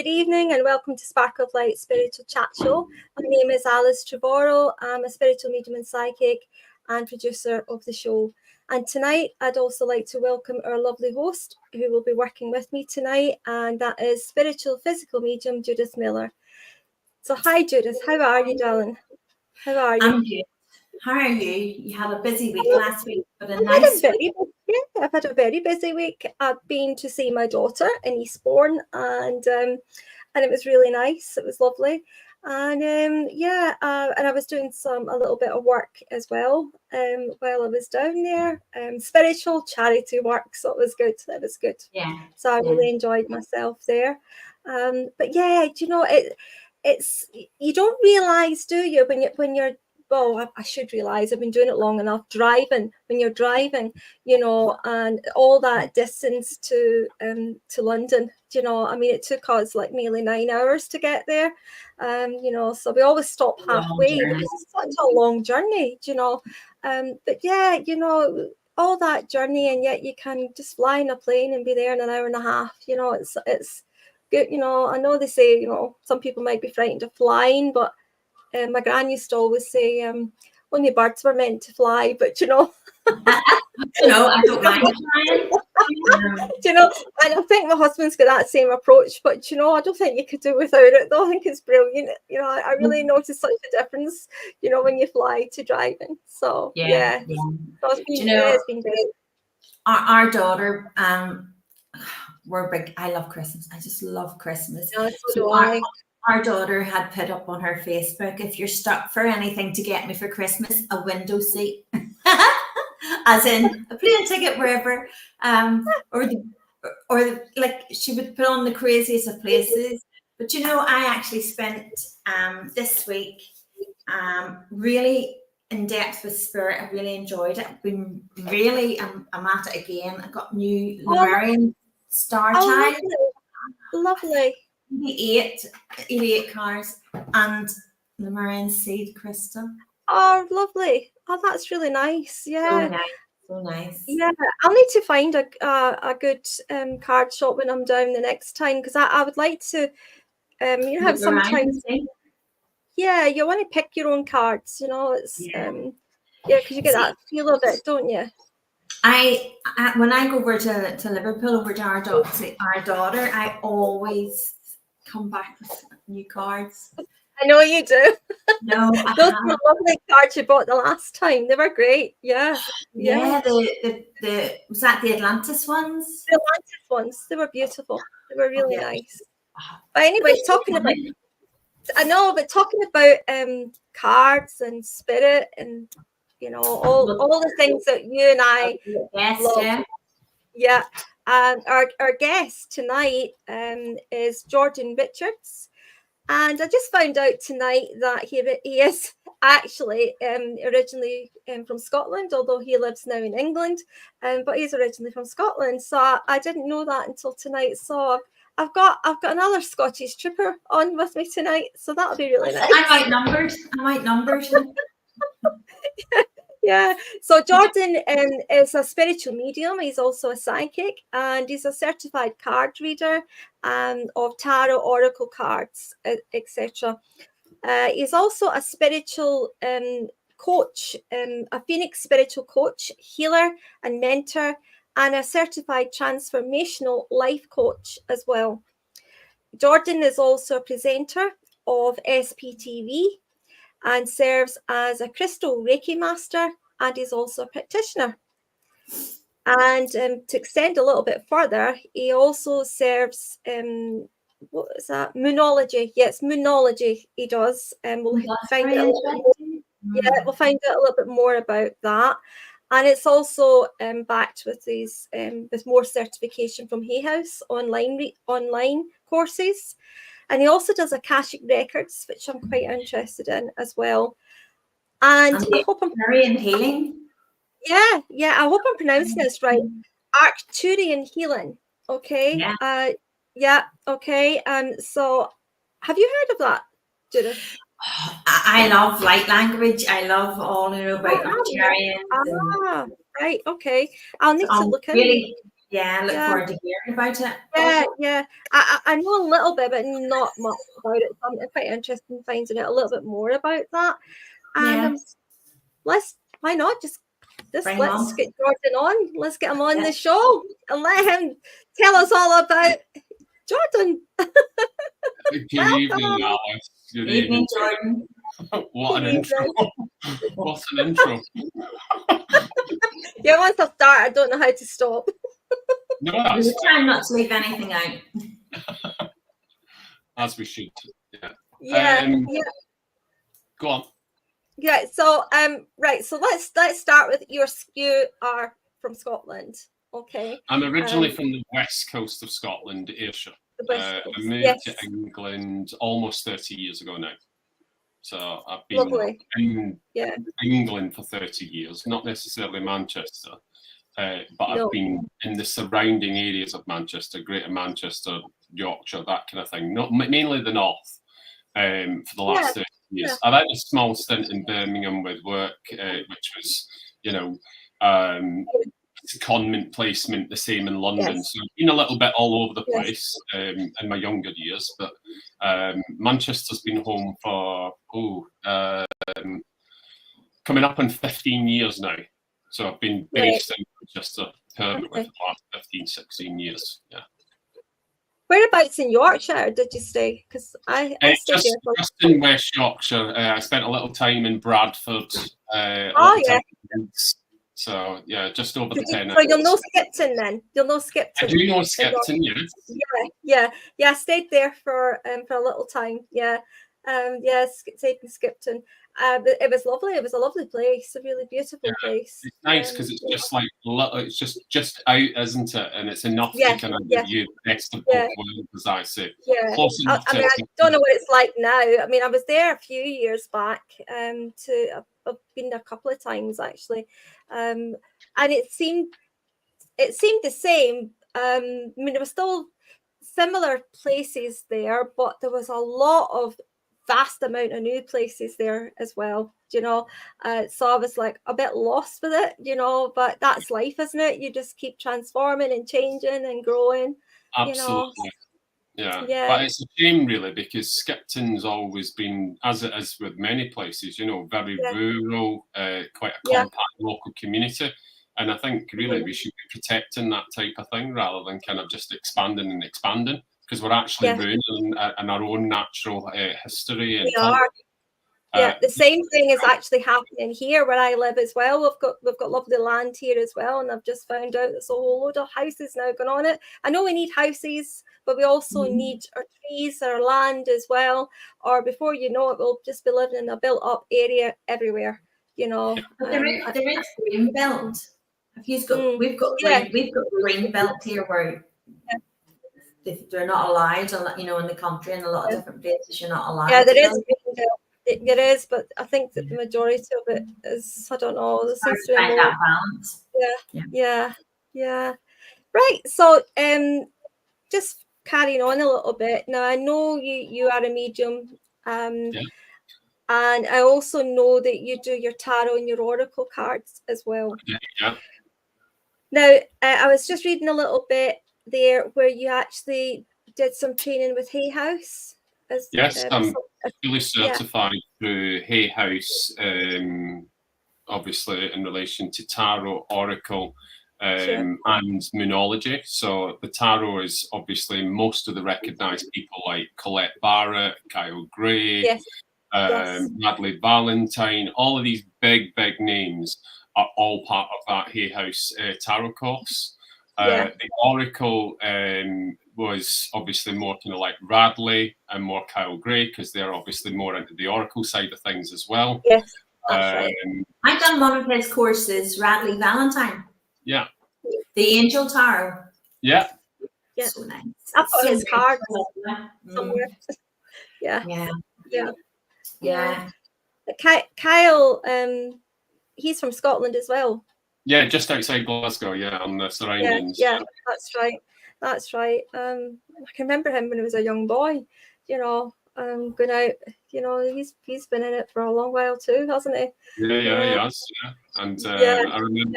good evening and welcome to Spark of Light Spiritual Chat Show. My name is Alice Trevorrow. I'm a spiritual medium and psychic and producer of the show. And tonight I'd also like to welcome our lovely host who will be working with me tonight, and that is spiritual physical medium Judith Millar. So hi Judith, how are you, darling? How are you? I'm good. How are you? You had a busy week last week, but a nice week. I've had a very busy week. I've been to see my daughter in Eastbourne, and it was really nice. It was lovely, and and I was doing a little bit of work as well while I was down there, spiritual charity work. So it was good. It was good. Yeah. So I really enjoyed myself there. But yeah, do you know it's you don't realise, do you, when you're well, I should realise I've been doing it long enough. When you're driving, you know, and all that distance to London, you know, I mean, it took us like nearly 9 hours to get there, you know, so we always stop halfway. It's such a long journey, you know, but yeah, you know, all that journey, and yet you can just fly in a plane and be there in an hour and a half. You know, it's good. You know, I know they say, you know, some people might be frightened of flying, but my gran used to always say only birds were meant to fly, but you know, you know, I don't mind flying. You know, and I think my husband's got that same approach, but you know, I don't think you could do without it though. I think it's brilliant. You know, I really notice such a difference, you know, when you fly to driving. So yeah. So it's been great. Our daughter, we're big. I love Christmas. I just love Christmas. Yeah, so do I. Our daughter had put up on her Facebook, if you're stuck for anything to get me for Christmas, a window seat, as in a plane ticket wherever, or like she would put on the craziest of places. But you know, I actually spent this week really in depth with spirit. I really enjoyed it. I've been really, I'm at it again. I got new Lemurian star child. Lovely. 88 cards and the Lemurian seed crystal. Oh, lovely. Oh, that's really nice. Yeah. So nice. Yeah, I'll need to find a good card shop when I'm down the next time, because I would like to you know, have sometimes yeah, you want to pick your own cards, you know, it's because you get that feel of it, don't you? I when I go over to Liverpool, over to our daughter, I always come back with new cards. I know you do. No, those were lovely cards you bought the last time. They were great. Yeah. The was that the Atlantis ones? The Atlantis ones. They were beautiful. They were really nice. But anyway, talking about cards and spirit and you know all the things that you and I love. Yeah. And our guest tonight is Jordon Richards. And I just found out tonight that he is actually originally from Scotland, although he lives now in England. But he's originally from Scotland, so I didn't know that until tonight. So I've got another Scottish trooper on with me tonight, so that'll be really nice. I might numbers. Yeah, so Jordon is a spiritual medium. He's also a psychic, and he's a certified card reader of tarot, oracle cards, etc. He's also a spiritual coach, a Phoenix spiritual coach, healer and mentor, and a certified transformational life coach as well. Jordon is also a presenter of SPTV and serves as a crystal Reiki master, and is also a practitioner. And to extend a little bit further, he also serves what is that? Moonology. Yes, moonology he does. And we'll find out we'll find out a little bit more about that. And it's also backed with these with more certification from Hayhouse online courses. And he also does Akashic Records, which I'm quite interested in as well. And I hope I'm healing. Yeah. I hope I'm pronouncing this right. Arcturian healing. Okay. Yeah. Okay. So, have you heard of that, Judith? I love light language. I love all about Arcturians. Right. Okay. I'll need to look really, Yeah, I look forward to hearing about it. Yeah. I know a little bit, but not much about it. So I'm quite interested in finding out a little bit more about that. And why not just let's get Jordon on. Let's get him on the show and let him tell us all about Jordon. Good evening, Alice. Good evening, Jordon. What an intro. What an intro. Yeah, once I start, I don't know how to stop. No, that's we try not to leave anything out. As we should. Yeah. Go on. Yeah. So right. So let's start with you are from Scotland. Okay. I'm originally from the west coast of Scotland, Ayrshire. I moved to England almost 30 years ago now. So I've been in England for 30 years, not necessarily Manchester, but I've been in the surrounding areas of Manchester, Greater Manchester, Yorkshire, that kind of thing. Not mainly the north for the last 30 years. I've had a small stint in Birmingham with work, which was, secondment placement, the same in London. So I've been a little bit all over the place in my younger years, but Manchester's been home for coming up on 15 years now. So I've been based in Manchester permanently for the last 15, 16 years. Yeah. Whereabouts in Yorkshire did you stay? Because I just in West Yorkshire. I spent a little time in Bradford. So just over the 10 hours. So you'll know Skipton then. You'll know Skipton. I do know Skipton, yes. Yeah. I stayed there for a little time. Stayed in Skipton. But it was lovely. It was a lovely place, a really beautiful place. It's nice because it's just like it's just out, isn't it? And it's enough to kind of give you the best of both worlds, as I say. Yeah. I don't know what it's like now. I mean, I was there a few years back. I've been there a couple of times actually, and it seemed the same. I mean, there were still similar places there, but there was a lot of vast amount of new places there as well, so I was like a bit lost with it, but that's life, isn't it? You just keep transforming and changing and growing. Absolutely. But it's a shame really, because Skipton's always been, as it is with many places, very rural, quite a compact local community, and I think really we should be protecting that type of thing rather than kind of just expanding, because we're actually ruining our own natural history. And the same thing is actually happening here where I live as well. We've got lovely land here as well, and I've just found out there's a whole load of houses now going on it. I know we need houses, but we also need our trees, our land as well. Or before you know it, we'll just be living in a built-up area everywhere. There is green belt. We've got green belt here where they're not allowed, in the country, in a lot of different places you're not allowed. Yeah, there is. It is, but I think that the majority of it is, I don't know. There seems to be that balance. Yeah. Right. So, just carrying on a little bit. Now, I know you are a medium, and I also know that you do your tarot and your oracle cards as well. Yeah. Now, I was just reading a little bit there where you actually did some training with Hayhouse. Yes, I'm fully certified through Hayhouse, obviously in relation to tarot, oracle, and moonology. So the tarot is obviously most of the recognised people like Colette Barrett, Kyle Gray, Natalie Valentine. All of these big names are all part of that Hayhouse tarot course. The oracle was obviously more kind of like Radley and more Kyle Gray, because they're obviously more into the oracle side of things as well. Yes, that's right. I've done one of his courses, Radley Valentine. Yeah. The Angel Tarot. Yeah. So nice. I've got his cards somewhere. Yeah. Kyle, he's from Scotland as well. Yeah, just outside Glasgow, on the surroundings. Yeah, that's right. I can remember him when he was a young boy, going out. You know, he's been in it for a long while too, hasn't he? Yeah, he has. Yeah, and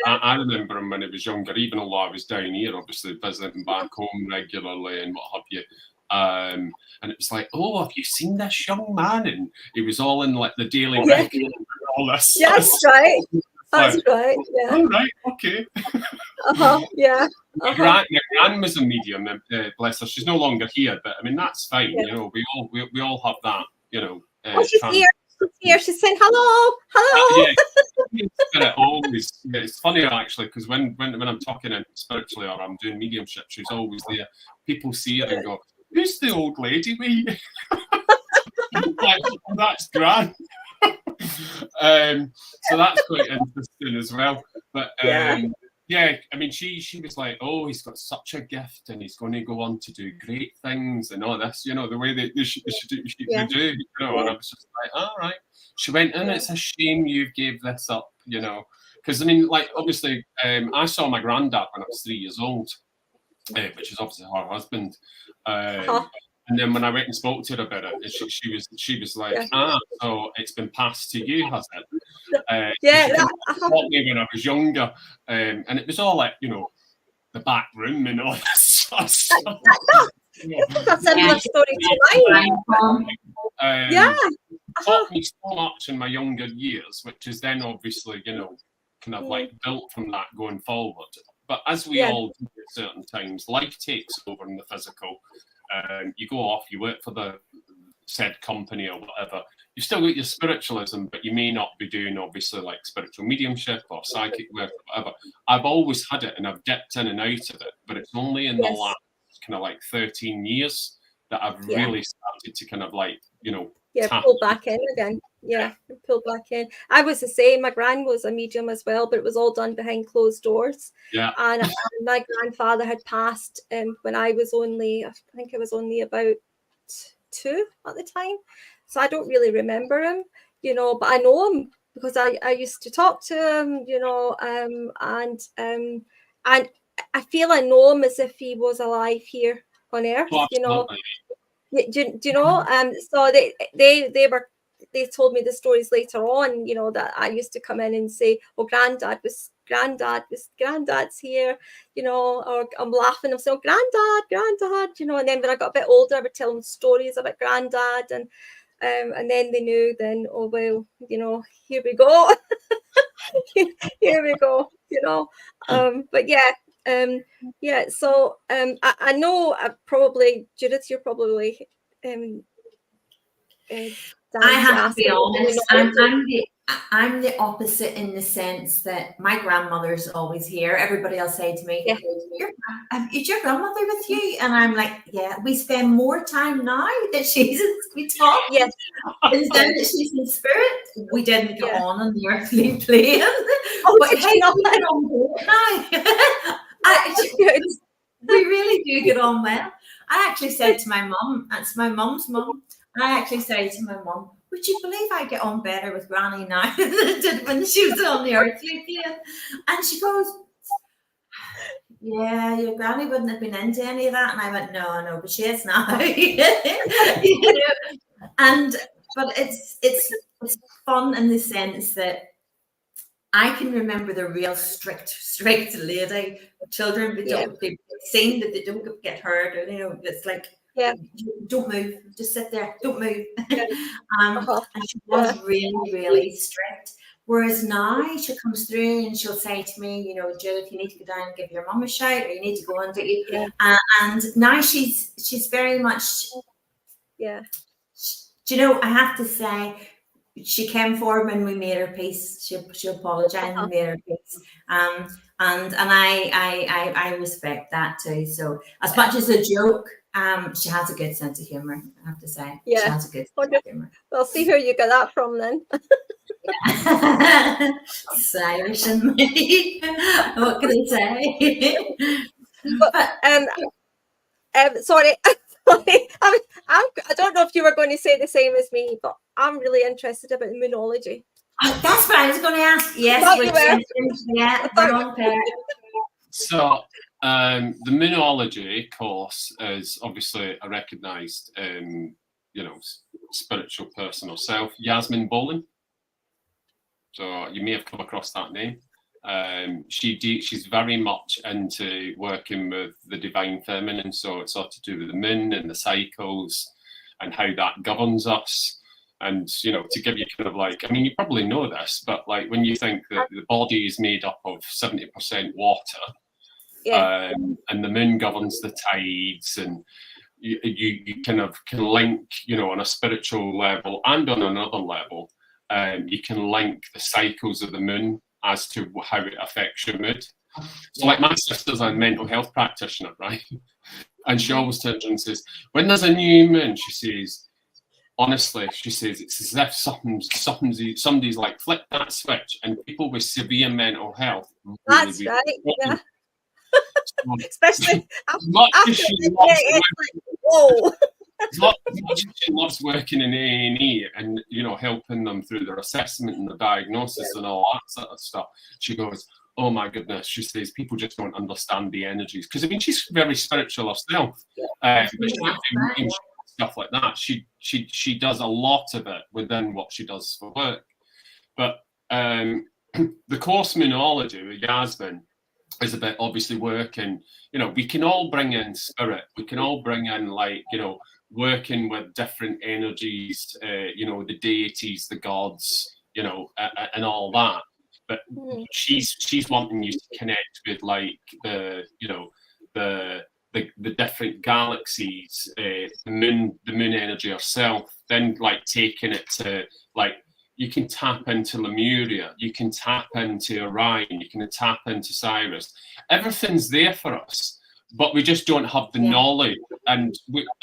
I remember him when he was younger, even though I was down here, obviously visiting back home regularly and what have you. And it was like, oh, have you seen this young man? And he was all in like the Daily Record and all this. Yeah, that's right. That's right. Yeah. All right. Okay. Yeah. My gran was a medium. Bless her. She's no longer here, but I mean that's fine. Yeah. You know, we all have that. You know. She's here. She's here. She's saying hello. Yeah. Always. Yeah, it's funny actually because when I'm talking spiritually or I'm doing mediumship, she's always there. People see her and go, "Who's the old lady with you?" Like, oh, that's Gran. So that's quite interesting as well. But yeah, I mean, she was like, "Oh, he's got such a gift, and he's going to go on to do great things and all this." You know, the way they should do. You know, and I was just like, "All right." She went, "And it's a shame you gave this up." You know, because I mean, like obviously, I saw my granddad when I was 3 years old, which is obviously her husband. And then when I went and spoke to her about it, she was like, so it's been passed to you, has it? She taught me when I was younger, and it was all like, you know, the back room and all this sort of stuff. That's a similar story to mine. Taught me so much in my younger years, which is then obviously, you know, kind of like built from that going forward. But as we all do at certain times, life takes over in the physical. You go off, you work for the said company or whatever. You've still got your spiritualism, but you may not be doing obviously like spiritual mediumship or psychic work or whatever. I've always had it and I've dipped in and out of it, but it's only in the last kind of like 13 years that I've really started to kind of like, you know, pull back in again. Pull back in. I was the same. My gran was a medium as well, but it was all done behind closed doors. And my grandfather had passed when I was only, I think I was only about 2 at the time, so I don't really remember him, you know, but I know him because I used to talk to him, you know, and I feel I know him as if he was alive here on earth, you know. Do you know? So they told me the stories later on, you know, that I used to come in and say, "Oh, granddad's here," you know, or I'm laughing, I'm saying, "Granddad," you know. And then when I got a bit older, I would tell them stories about granddad, and then they knew. Then, oh well, you know, here we go, here we go, you know. But so I know probably Judith, you're probably I have to be honest, I'm the opposite in the sense that my grandmother's always here. Everybody else say to me, is your grandmother with you? And I'm like, yeah, we spend more time now that we talk. Yes. Instead that she's in spirit, we didn't get on the earthly plane. But hey, we get on now. We really do get on well. I actually said to my mum, that's my mum's mum, I actually said to my mum, would you believe I get on better with Granny now than I did when she was on the earthly plane? And she goes, yeah, your Granny wouldn't have been into any of that. And I went, no, but she is now. You know? But it's fun in the sense that I can remember the real strict lady. Children, they don't be seen that they don't get hurt, or you know, it's like don't move, just sit there, don't move. And she was really, really strict. Whereas now she comes through and she'll say to me, you know, Judith, you need to go down and give your mum a shout, or you need to go and do it. And now she's very much, do you know, I have to say, she came forward when we made her peace. She apologized and made her peace. And I respect that too. So as much as a joke, she has a good sense of humor, I have to say. She has a good sense of humor. Well, see who you got that from then. It's Irish in me. What can I say? But, sorry. I don't know if you were going to say the same as me, but I'm really interested about moonology. That's what I was going to ask. Yes, we're on pair. So the moonology course is obviously a recognised spiritual person herself, Yasmin Bolin. So you may have come across that name. She's very much into working with the divine feminine, so it's all to do with the moon and the cycles and how that governs us. And to give you kind of like, I mean, you probably know this, but like when you think that the body is made up of 70% water, and the moon governs the tides, and you kind of can link, on a spiritual level and on another level, you can link the cycles of the moon as to how it affects your mood. So like my sister's a mental health practitioner, right? And she always turns and says, when there's a new moon, she says, honestly, she says, it's as if somebody's like flipped that switch, and people with severe mental health. That's right, yeah. So, especially as much as she loves working in A&E and helping them through their assessment and the diagnosis and all that sort of stuff, she goes, oh my goodness, she says, people just don't understand the energies, because I mean she's very spiritual herself, but she stuff like that. She does a lot of it within what she does for work. But the course Moonology with Yasmin is about obviously working, we can all bring in spirit, we can all bring in like, working with different energies, the deities, the gods, and all that. But she's wanting you to connect with like the different galaxies, the moon energy herself, then like taking it to like, you can tap into Lemuria, you can tap into Orion, you can tap into Cyrus. Everything's there for us, but we just don't have the knowledge. And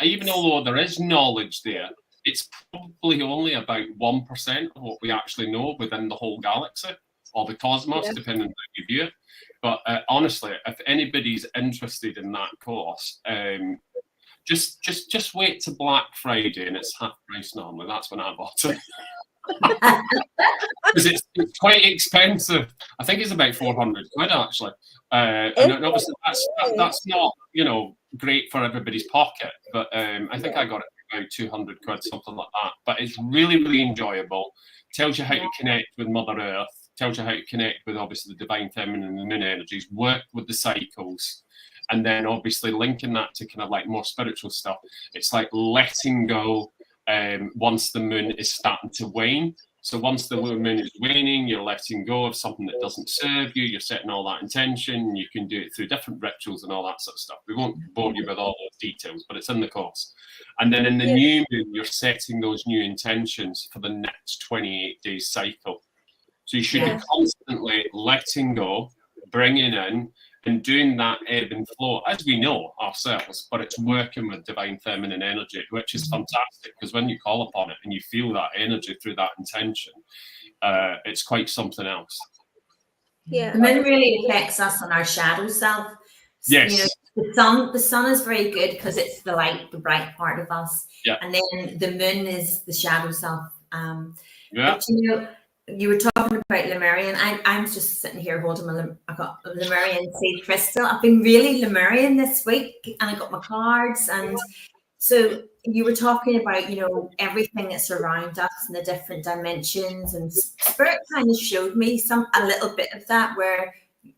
even although there is knowledge there, it's probably only about 1% of what we actually know within the whole galaxy or the cosmos, depending on how you view it. But honestly, if anybody's interested in that course, just wait to Black Friday, and it's half price normally. That's when I bought it. Because it's quite expensive. I think it's about 400 quid actually, and obviously that's not great for everybody's pocket, but I think I got it for about 200 quid, something like that. But it's really, really enjoyable. Tells you how to connect with Mother Earth, tells you how to connect with obviously the divine feminine and the moon energies, work with the cycles, and then obviously linking that to kind of like more spiritual stuff. It's like letting go once the moon is starting to wane. So once the moon is waning, you're letting go of something that doesn't serve you, you're setting all that intention. You can do it through different rituals and all that sort of stuff. We won't bore you with all those details, but it's in the course. And then in the new moon, you're setting those new intentions for the next 28 days cycle. So you should be constantly letting go, bringing in, and doing that ebb and flow, as we know ourselves, but it's working with divine feminine energy, which is fantastic, because when you call upon it and you feel that energy through that intention, it's quite something else. The moon really affects us on our shadow self. Yes. The sun is very good because it's the light, the bright part of us. Yeah. And then the moon is the shadow self. But, you were talking about Lemurian. I'm just sitting here holding I got a Lemurian seed crystal. I've been really Lemurian this week, and I got my cards. And so you were talking about, everything that's around us and the different dimensions. And Spirit kind of showed me a little bit of that, where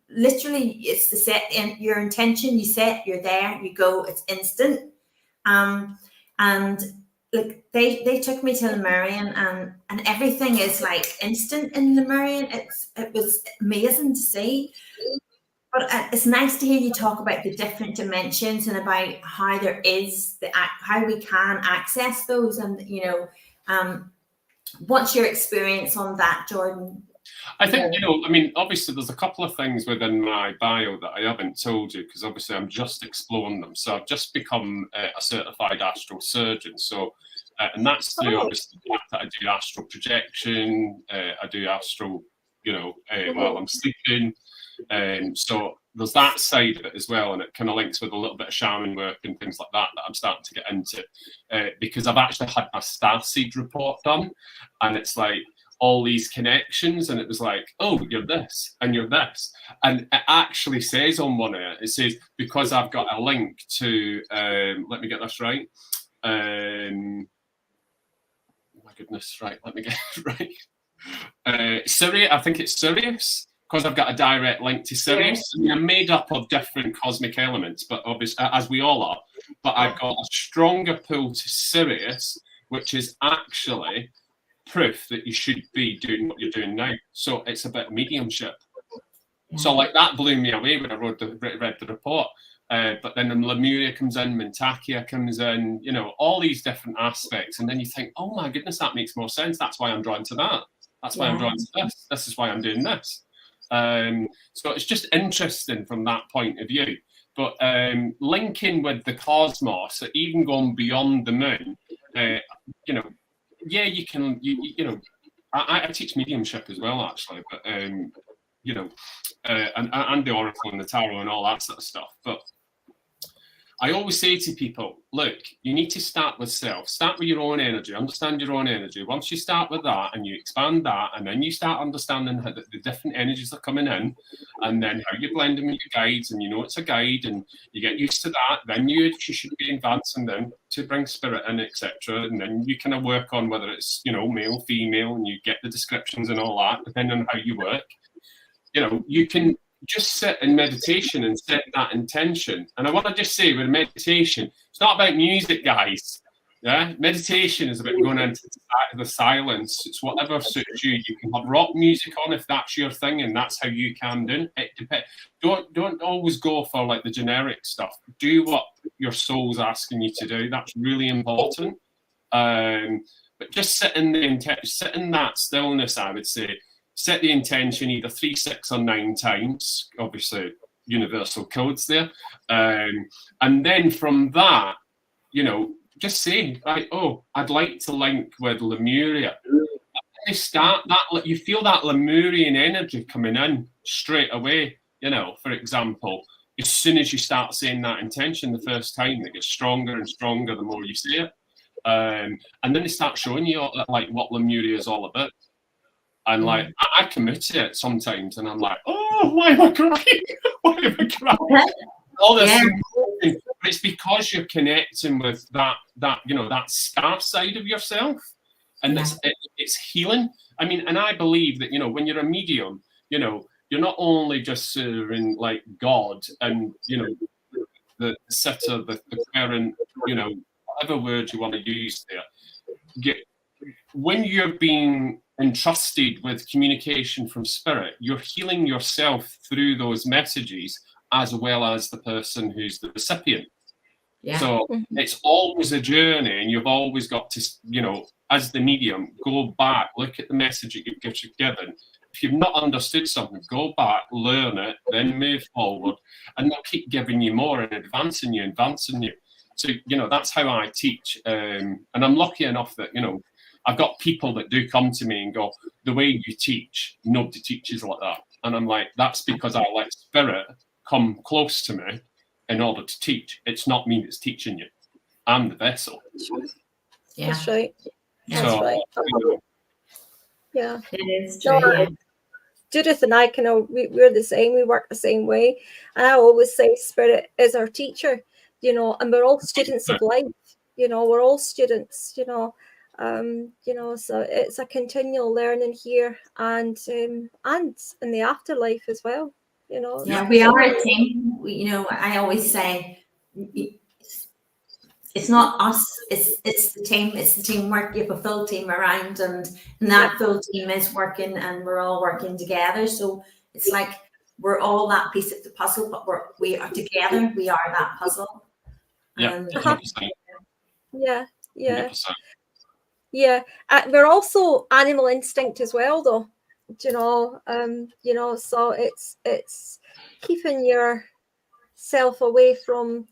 literally it's the set in your intention. You set, you're there, you go. It's instant. And like they took me to Lemurian, and everything is like instant in Lemurian. It was amazing to see. But it's nice to hear you talk about the different dimensions and about how there is how we can access those. And what's your experience on that, Jordon? I think, obviously there's a couple of things within my bio that I haven't told you, because obviously I'm just exploring them. So I've just become a certified astral surgeon. So, and that's through obviously the fact that I do astral projection, I do astral, while I'm sleeping. So there's that side of it as well, and it kind of links with a little bit of shaman work and things like that I'm starting to get into, because I've actually had my star seed report done, and it's like all these connections, and it was like, oh, you're this and you're this, and it actually says on one of it says, because I've got a link to let me get this right, my goodness, right, let me get it right. Sirius, I think it's Sirius, because I've got a direct link to Sirius. I mean, I'm made up of different cosmic elements, but obviously, as we all are, but I've got a stronger pull to Sirius, which is actually proof that you should be doing what you're doing now. So it's about mediumship. So like that blew me away when I read the report. But then Lemuria comes in, Mintakia comes in, you know, all these different aspects. And then you think, oh my goodness, that makes more sense. That's why I'm drawn to that. That's why I'm drawn to this. This is why I'm doing this. So it's just interesting from that point of view. But linking with the cosmos, even going beyond the moon, you know, yeah, you can, you know, I teach mediumship as well, actually, but, you know, and the oracle and the tarot and all that sort of stuff. But I always say to people, look, you need to start with self. Start with your own energy. Understand your own energy. Once you start with that and you expand that, and then you start understanding how the different energies are coming in, and then how you blend them with your guides, and you know it's a guide, and you get used to that, then you should be advancing them to bring spirit in, etc. And then you kind of work on whether it's, you know, male, female, and you get the descriptions and all that, depending on how you work. You know, you can just sit in meditation and set that intention. And I want to just say with meditation, it's not about music, guys. Yeah, meditation is about going into the silence. It's whatever suits you. You can have rock music on if that's your thing, and that's how you can do it. Depends. Don't always go for like the generic stuff. Do what your soul's asking you to do. That's really important. But just sit in that stillness, I would say. Set the intention either 3, 6, or 9 times. Obviously, universal codes there. And then from that, you know, just say, right, oh, I'd like to link with Lemuria. You start that, you feel that Lemurian energy coming in straight away. You know, for example, as soon as you start saying that intention the first time, it gets stronger and stronger the more you say it. And then they start showing you like what Lemuria is all about. And like, I commit to it sometimes, and I'm like, oh, why am I crying? Why am I crying? All this, but it's because you're connecting with that you know, that scarf side of yourself, and it's healing. I mean, and I believe that, you know, when you're a medium, you know, you're not only just serving like God and, you know, the sitter, the parent, you know, whatever word you want to use there. When you're being entrusted with communication from spirit, you're healing yourself through those messages as well as the person who's the recipient. So it's always a journey, and you've always got to, you know, as the medium, go back, look at the message that you've given. If you've not understood something, go back, learn it, then move forward, and they'll keep giving you more and advancing you. So, you know, that's how I teach. And I'm lucky enough that, you know, I've got people that do come to me and go, the way you teach, nobody teaches like that. And I'm like, that's because I let spirit come close to me in order to teach. It's not me that's teaching you. I'm the vessel. Yeah. That's right. That's right. Yeah. It is true. Judith and I we're the same. We work the same way. And I always say spirit is our teacher, you know, and we're all students of life. You know, we're all students, you know. You know, so it's a continual learning here and in the afterlife as well, you know. Yeah, we are a team. You know, I always say it's not us, it's the team, it's the teamwork. You have a full team around, and that full team is working, and we're all working together. So it's like we're all that piece of the puzzle, but we are together, we are that puzzle. Yeah. Yeah. 100%. Yeah, we're also animal instinct as well, though. You know, so it's keeping yourself away from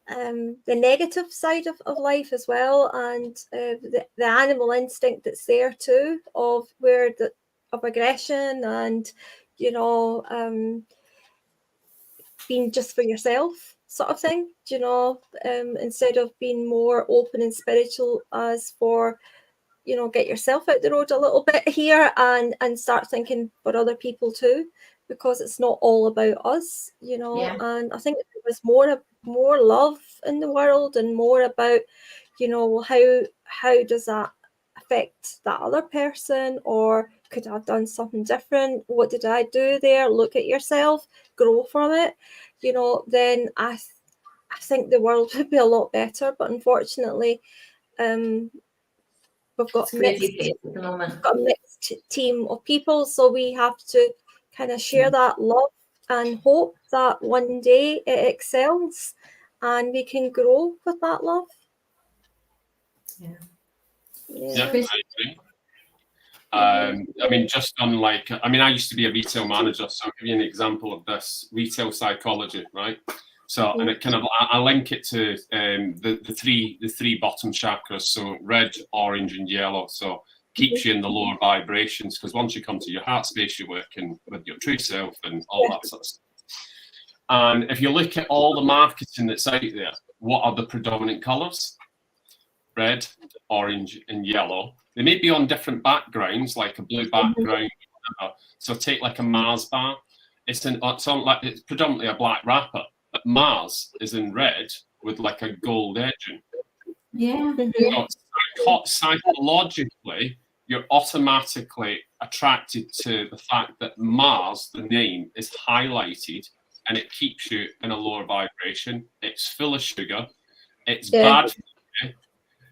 the negative side of life as well, and the animal instinct that's there too, of aggression and, you know, being just for yourself sort of thing. You know, instead of being more open and spiritual as for, you know, get yourself out the road a little bit here and start thinking for other people too, because it's not all about us, you know. And I think there's more love in the world and more about, you know, how does that affect that other person, or could I have done something different? What did I do there? Look at yourself, grow from it, you know, then I think the world would be a lot better. But unfortunately, we've got a mixed team of people, so we have to kind of share that love and hope that one day it excels and we can grow with that love. Yeah, I agree. I mean, just on like, I mean, I used to be a retail manager, so I'll give you an example of this: retail psychology, right? So, and it kind of, I link it to the three bottom chakras, so red, orange, and yellow. So keeps you in the lower vibrations, because once you come to your heart space, you're working with your true self and all that sort of stuff. And if you look at all the marketing that's out there, what are the predominant colours? Red, orange, and yellow. They may be on different backgrounds, like a blue background, whatever. So take like a Mars bar. It's predominantly a black wrapper, but Mars is in red with like a gold edging. Yeah. So psychologically, you're automatically attracted to the fact that Mars, the name, is highlighted, and it keeps you in a lower vibration. It's full of sugar. It's bad for you.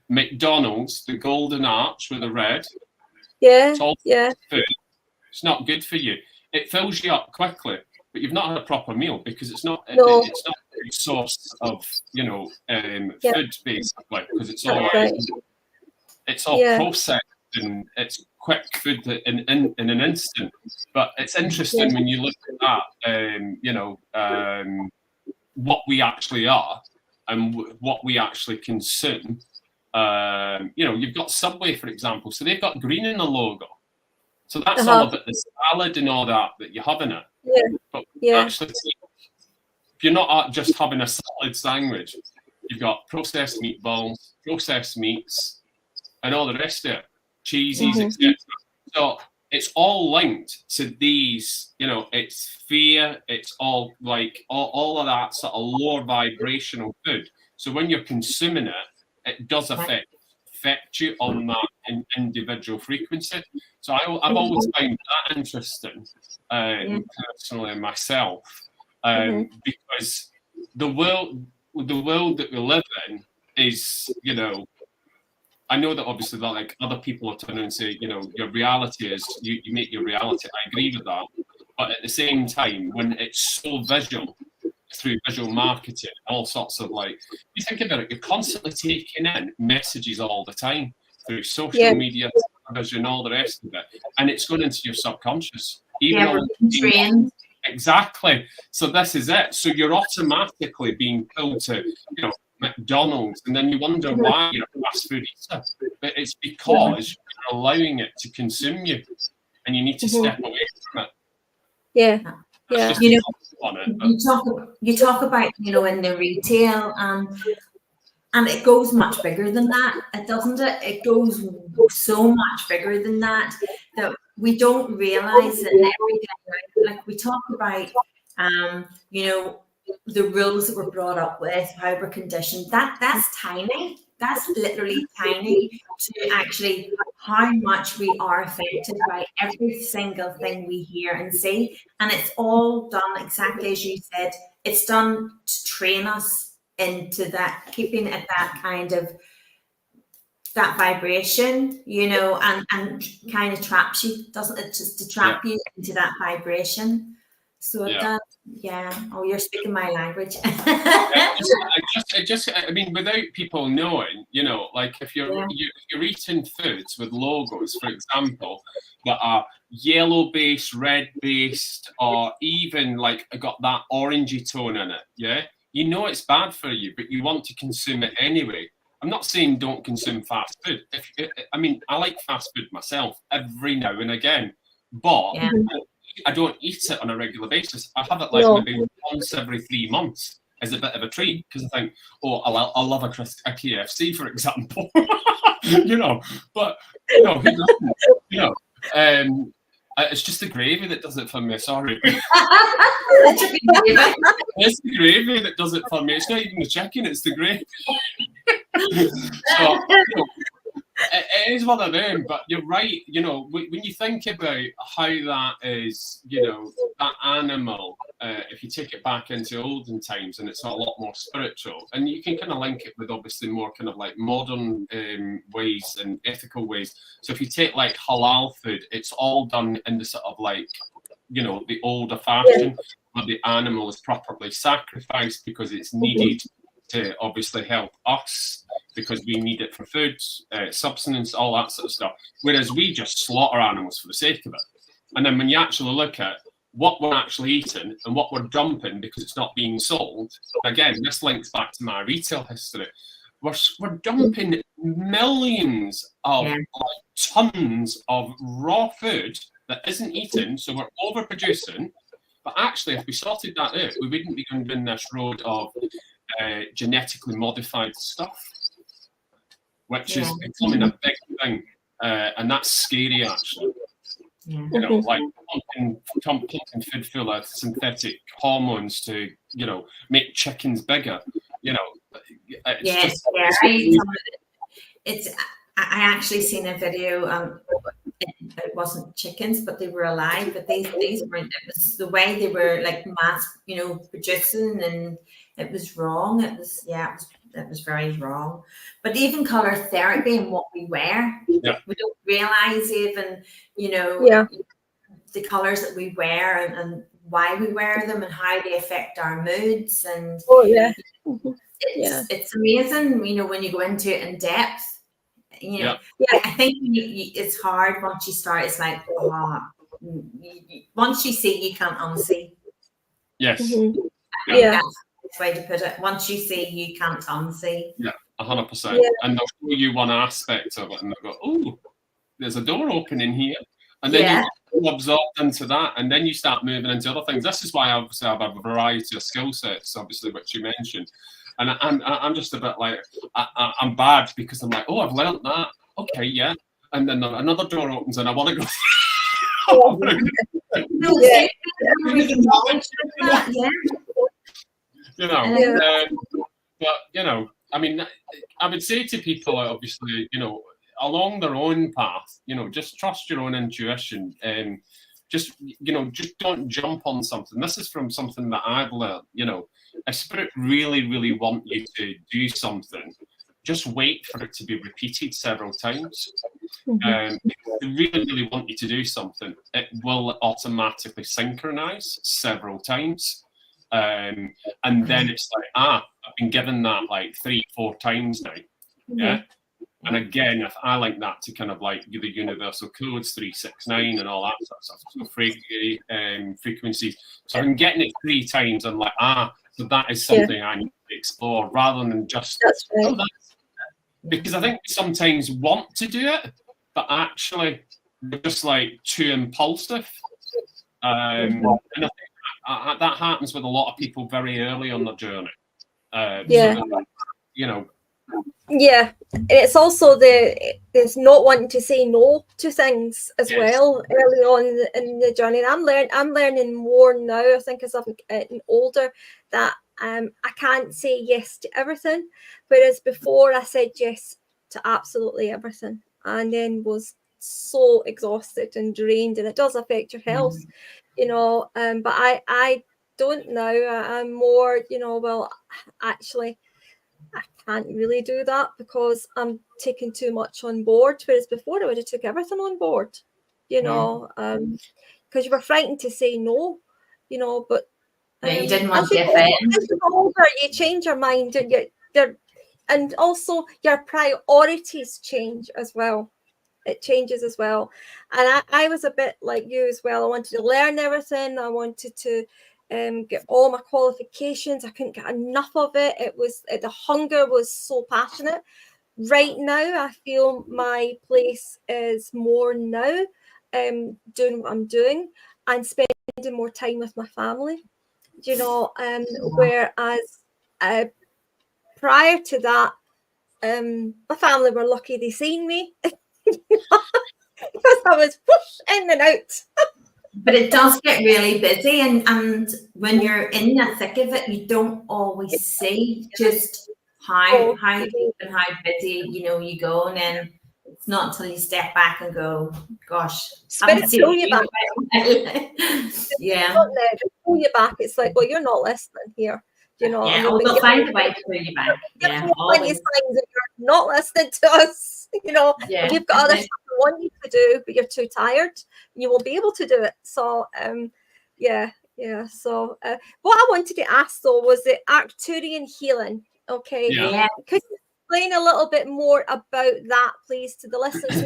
McDonald's, the golden arch with the red. It's all food. It's not good for you. It fills you up quickly, but you've not had a proper meal, because it's not a source of, you know, food, basically, because it's all processed and it's quick food in an instant. But it's interesting when you look at that, you know, what we actually are and what we actually consume. You know, you've got Subway, for example, so they've got green in the logo. So that's all about the salad and all that you're having it. But actually, if you're not just having a salad sandwich, you've got processed meatballs, processed meats, and all the rest of it, cheeses, etc. So it's all linked to these, you know, it's fear, it's all like all of that sort of lower vibrational food. So when you're consuming it, it does affect you on that individual frequency. So I've always found that interesting, personally myself, because the world that we live in is, you know, I know that obviously that like other people are turning and say, you know, your reality is you make your reality. I agree with that, but at the same time, when it's so visual, through visual marketing, all sorts of like, you think about it, you're constantly taking in messages all the time through social media, television, all the rest of it, and it's going into your subconscious. Exactly. So this is it. So you're automatically being pulled to, you know, McDonald's, and then you wonder why you're a fast food eater. But it's because you're allowing it to consume you, and you need to step away from it. You know, you talk about, you know, in the retail, and it goes much bigger than that, doesn't it? It goes so much bigger than that we don't realize that in everyday life. Like we talk about, you know, the rules that we're brought up with, how we're conditioned. That's tiny. That's literally tiny to actually how much we are affected by every single thing we hear and see. And it's all done exactly as you said. It's done to train us into that, keeping at that kind of that vibration, you know, and kind of traps you, doesn't it? Just to trap you into that vibration. So it does. Oh, you're speaking my language. I mean, without people knowing, you know, like if you're eating foods with logos, for example, that are yellow based, red based, or even like got that orangey tone in it, you know it's bad for you, but you want to consume it anyway. I'm not saying don't consume fast food. I mean, I like fast food myself every now and again, but I don't eat it on a regular basis. I have it like maybe once every 3 months as a bit of a treat, because I think, oh, I'll love a KFC, for example. You know, but you know, who doesn't? You know, it's just the gravy that does it for me. Sorry, it's the gravy that does it for me. It's not even the chicken; it's the gravy. So, you know, It is one of them, but you're right. You know, when you think about how that is, you know, that animal, if you take it back into olden times, and it's a lot more spiritual, and you can kind of link it with obviously more kind of like modern ways and ethical ways. So if you take like halal food, it's all done in the sort of like, you know, the older fashion, where the animal is properly sacrificed because it's needed to obviously help us, because we need it for food, subsistence, all that sort of stuff. Whereas we just slaughter animals for the sake of it. And then when you actually look at what we're actually eating and what we're dumping because it's not being sold, again, this links back to my retail history. We're dumping millions of tons of raw food that isn't eaten, so we're overproducing. But actually, if we sorted that out, we wouldn't be going down this road of genetically modified stuff, which is becoming a big thing, and that's scary actually. You know, like pumping food full of synthetic hormones to, you know, make chickens bigger. You know, I actually seen a video. It wasn't chickens, but they were alive. But these weren't. It was the way they were like mass, you know, producing, and it was wrong. It was very wrong. But even colour therapy and what we wear, we don't realise even, you know, the colours that we wear and why we wear them and how they affect our moods. And it's amazing, you know, when you go into it in depth. You know, I think it's hard once you start. It's like, once you see, you can't unsee. Yes. That's the way to put it. Once you see, you can't unsee. Yeah, 100%. And they'll show you one aspect of it, and they'll go, "Oh, there's a door opening here," and then you get absorbed into that, and then you start moving into other things. This is why obviously I have a variety of skill sets, obviously, which you mentioned. And I'm just a bit like, I'm bad because I'm like, oh, I've learnt that. Okay, yeah. And then another door opens and I want to go. You know, but, you know, I mean, I would say to people, obviously, you know, along their own path, you know, just trust your own intuition. Just, you know, just don't jump on something. This is from something that I've learned, you know. A spirit really, really want you to do something. Just wait for it to be repeated several times. If they really, really want you to do something, it will automatically synchronize several times. And then it's like, I've been given that like 3-4 times now. Yeah. And again, if I like that to kind of like the universal codes, 369 and all that sort of stuff, so frequencies. So I'm getting it 3 times. I'm like, so that is something I need to explore rather than just. Because I think we sometimes want to do it, but actually we're just like too impulsive. And I think that happens with a lot of people very early on their journey. So you know. Yeah, and it's also there's not wanting to say no to things as well early on in the journey. And I'm learning more now. I think as I'm getting older that I can't say yes to everything, whereas before I said yes to absolutely everything, and then was so exhausted and drained, and it does affect your health, you know. But I don't now. I'm more, you know, well, actually, I can't really do that because I'm taking too much on board. Whereas before I would have took everything on board, you know, because you were frightened to say no, you know. But you didn't want to offend. Older, you change your mind, and also your priorities change as well. It changes as well. And I was a bit like you as well. I wanted to learn everything. I wanted to get all my qualifications. I couldn't get enough of it. It was the hunger was so passionate. Right now, I feel my place is more now, doing what I'm doing and spending more time with my family. You know, whereas prior to that, my family were lucky they seen me because I was whoosh in and out. But it does get really busy, and when you're in the thick of it, you don't always see just how deep and how busy, you know, you go, and then It's not until you step back and go, gosh, Spirit pull you back. Yeah. They pull you back. It's like, well, you're not listening here. You know, yeah, they'll find a way to pull you back. Yeah, plenty of signs that you're not listening to us. You know, and you've got other stuff you want you to do, but you're too tired. You won't be able to do it. So, yeah. So, what I wanted to ask though was the Arcturian healing. Okay. Yeah. Could you explain a little bit more about that, please, to the listeners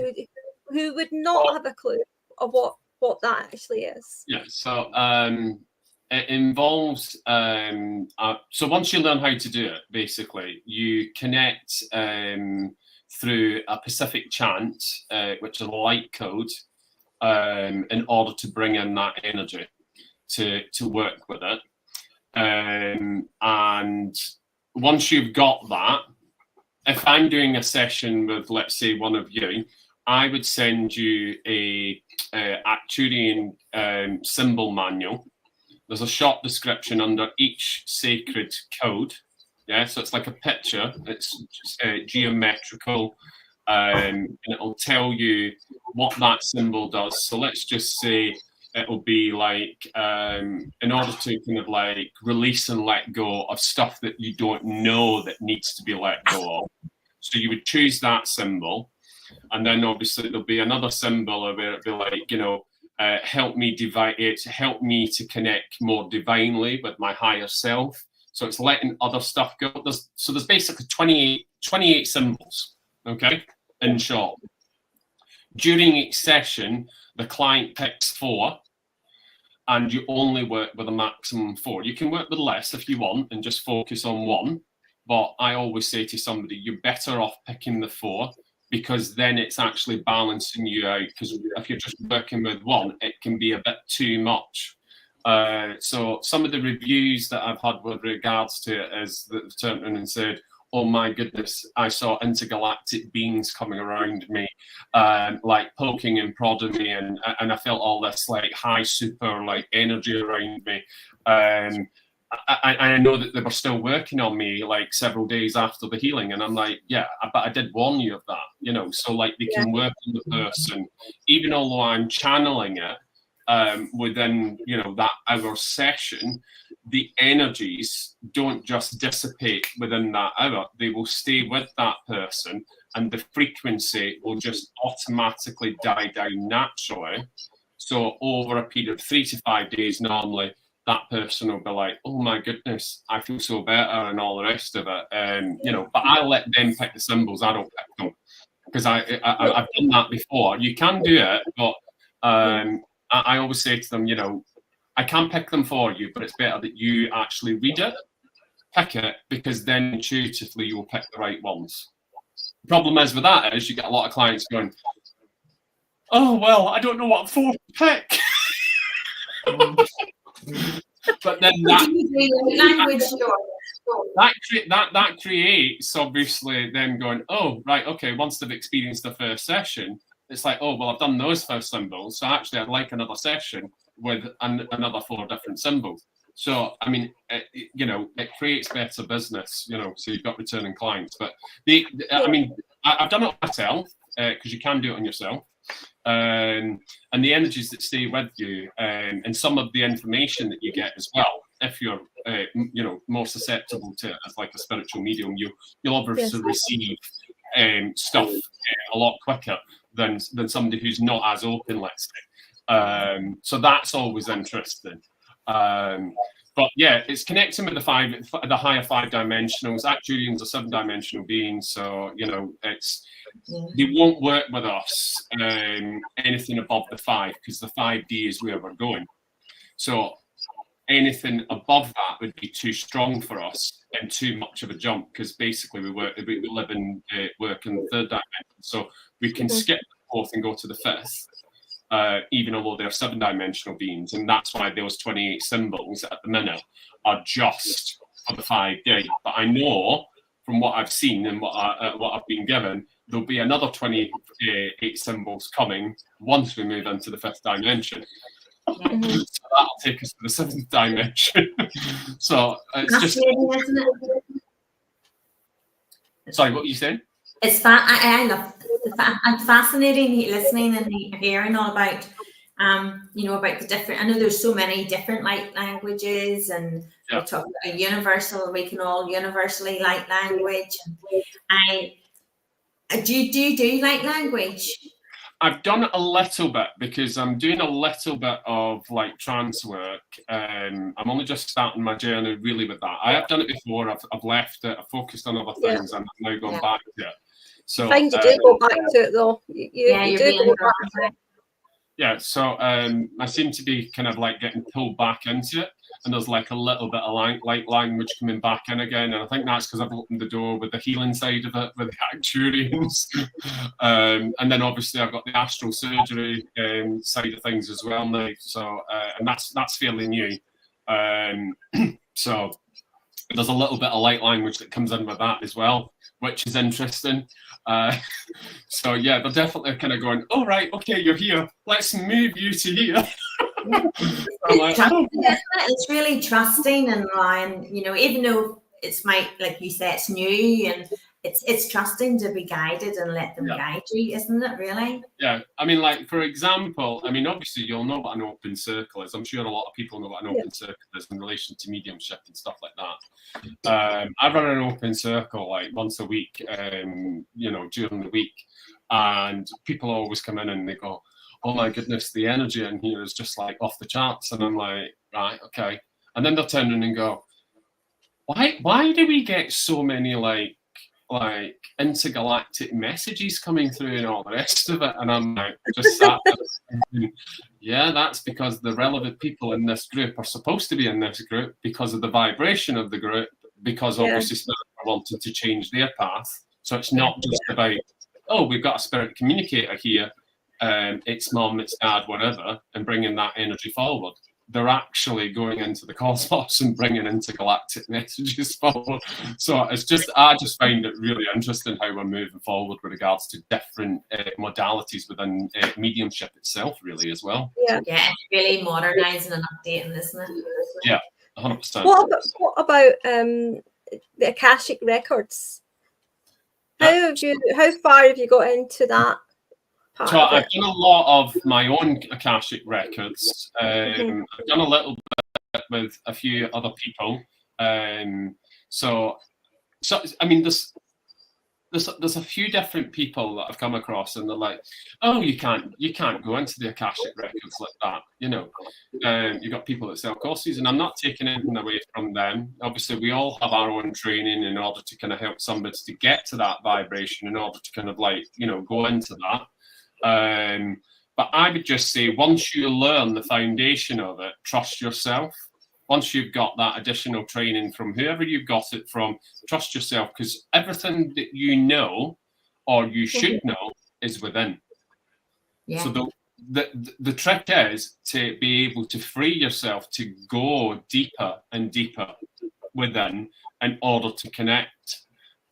who would not have a clue of what that actually is? Yeah. So, it involves, so once you learn how to do it, basically, you connect through a specific chant, which is a light code, in order to bring in that energy to work with it. And once you've got that, if I'm doing a session with, let's say, one of you, I would send you a Arcturian symbol manual. There's a short description under each sacred code. Yeah, so it's like a picture. It's just, geometrical, and it'll tell you what that symbol does. So let's just say it'll be like, in order to kind of like release and let go of stuff that you don't know that needs to be let go of. So you would choose that symbol, and then obviously there'll be another symbol where it'll be like, you know, help me to connect more divinely with my higher self. So it's letting other stuff go. There's basically 28 symbols, okay, in short. During each session, the client picks 4, and you only work with a maximum 4. You can work with less if you want and just focus on 1. But I always say to somebody, you're better off picking the 4, because then it's actually balancing you out. Because if you're just working with 1, it can be a bit too much. So some of the reviews that I've had with regards to it is that they've turned around and said, oh my goodness, I saw intergalactic beings coming around me, like poking and prodding me, and I felt all this like high super like energy around me. I know that they were still working on me like several days after the healing, and I'm like, yeah, but I did warn you of that, you know. So like they can work on the person, even although I'm channeling it within, you know, that hour session. The energies don't just dissipate within that hour; they will stay with that person, and the frequency will just automatically die down naturally. So over a period of 3 to 5 days, normally, that person will be like, oh my goodness, I feel so better, and all the rest of it. You know, but I let them pick the symbols. I don't pick them, because I've done that before. You can do it, but I always say to them, you know, I can pick them for you, but it's better that you actually read it, pick it, because then intuitively you'll pick the right ones. The problem is with that is you get a lot of clients going, oh, well, I don't know what 4 to pick. But then that creates obviously them going, oh, right, okay, once they've experienced the first session, it's like, oh, well, I've done those first symbols, so actually I'd like another session with another 4 different symbols. So, I mean, you know, it creates better business, you know, so you've got returning clients. But I mean, I've done it myself, because you can do it on yourself. And the energies that stay with you, and some of the information that you get as well, if you're you know, more susceptible to it as like a spiritual medium, you'll obviously receive stuff a lot quicker than somebody who's not as open, let's say. So that's always interesting. But yeah, it's connecting with the higher 5 dimensionals. Arcturians are 7-dimensional beings, so you know, they won't work with us anything above the 5, because the 5D is where we're going. So anything above that would be too strong for us and too much of a jump, because basically we live in work in the 3rd dimension, so we can skip the 4th and go to the 5th. Even although they're 7-dimensional beings, and that's why those 28 symbols at the minute are just for the 5D. But I know from what I've seen and what I've been given, there'll be another 28 symbols coming once we move into the 5th dimension. So that'll take us to the 7th dimension. So it's just. Sorry, what were you saying? it's I love it's fascinating listening and hearing all about about the different. I know there's so many different light languages, and we talk about universal. We can all universally light language. Do you do light language? I've done a little bit because I'm doing a little bit of like trance work. I'm only just starting my journey really with that. I have done it before. I've left it. I've focused on other things, and I've now gone back to it. So I find you do go back to it though. You do go back to it. Yeah. So I seem to be kind of like getting pulled back into it, and there's like a little bit of light language coming back in again, and I think that's because I've opened the door with the healing side of it, with the actuarians, and then obviously I've got the astral surgery side of things as well now. So and that's fairly new. So there's a little bit of light language that comes in with that as well, which is interesting. So yeah, they're definitely kind of going, oh right, okay, you're here, let's move you to here. It's really trusting and relying, even though it's like you say, it's new, and it's trusting to be guided and let them guide you, isn't it really? Yeah, I mean, like, for example, I mean, obviously you'll know what an open circle is. I'm sure a lot of people know what an open circle is in relation to mediumship and stuff like that. I run an open circle like once a week, during the week, and people always come in and they go, oh my goodness, the energy in here is just like off the charts. And I'm like, right, okay. And then they'll turn in and go, why do we get so many like intergalactic messages coming through and all the rest of it? And I'm like, just sat there thinking, yeah, that's because the relevant people in this group are supposed to be in this group because of the vibration of the group, because obviously Spirit wanted to change their path. So it's not just about, oh, we've got a spirit communicator here, it's mom, it's dad, whatever, and bringing that energy forward. They're actually going into the cosmos and bringing intergalactic messages forward. So I just find it really interesting how we're moving forward with regards to different modalities within mediumship itself, really, as well. Yeah, really modernising and updating, isn't it? Yeah, 100%. What about the Akashic records? How far have you got into that? So I've done a lot of my own Akashic records. I've done a little bit with a few other people. So I mean, there's a few different people that I've come across, and they're like, oh, you can't go into the Akashic records like that. You've got people that sell courses, and I'm not taking anything away from them. Obviously, we all have our own training in order to kind of help somebody to get to that vibration, in order to kind of like, go into that. But I would just say, once you learn the foundation of it, trust yourself. Once you've got that additional training from whoever you've got it from, trust yourself, because everything that you know or you should know is within. Yeah. So the trick is to be able to free yourself to go deeper and deeper within in order to connect.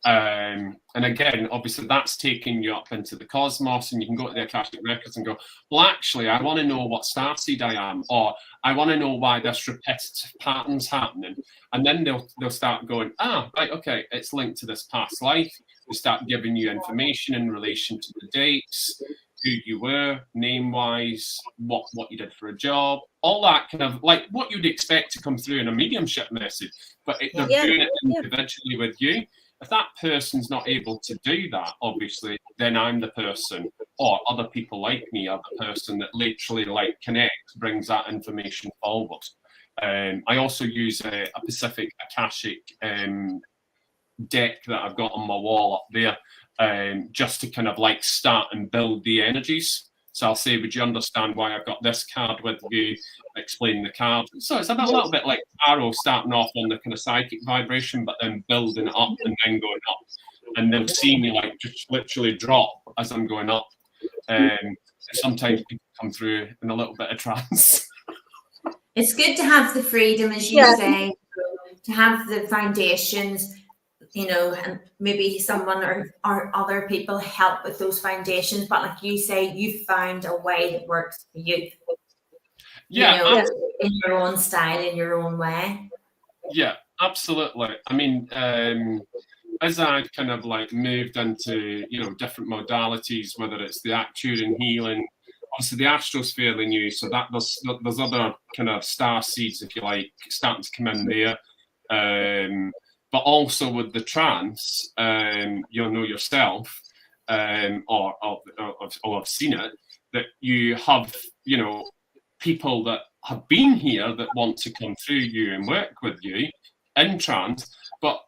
And again, obviously, that's taking you up into the cosmos, and you can go to the Akashic records and go, well, actually, I want to know what starseed I am, or I want to know why this repetitive pattern's happening. And then they'll start going, right, okay, it's linked to this past life. They start giving you information in relation to the dates, who you were, name-wise, what you did for a job, all that kind of like what you'd expect to come through in a mediumship message, but they're doing it individually with you. If that person's not able to do that, obviously, then I'm the person, or other people like me are the person that literally like connects, brings that information forward. I also use a Pacific Akashic deck that I've got on my wall up there, just to kind of like start and build the energies. So I'll say, would you understand why I've got this card with you? Explain the card. So it's a little bit like tarot, starting off on the kind of psychic vibration, but then building up and then going up. And they'll see me like just literally drop as I'm going up. Sometimes people come through in a little bit of trance. It's good to have the freedom, as you say, to have the foundations, and maybe someone or other people help with those foundations. But like you say, you found a way that works for you. Yeah, in your own style, in your own way. Yeah, absolutely. I mean, as I kind of like moved into, you know, different modalities, whether it's the Actuarian healing, obviously the astral's fairly new, so that there's other kind of star seeds, if you like, starting to come in there. But also with the trance, you'll know yourself, or have seen it, that you have, you know, people that have been here that want to come through you and work with you in trance, but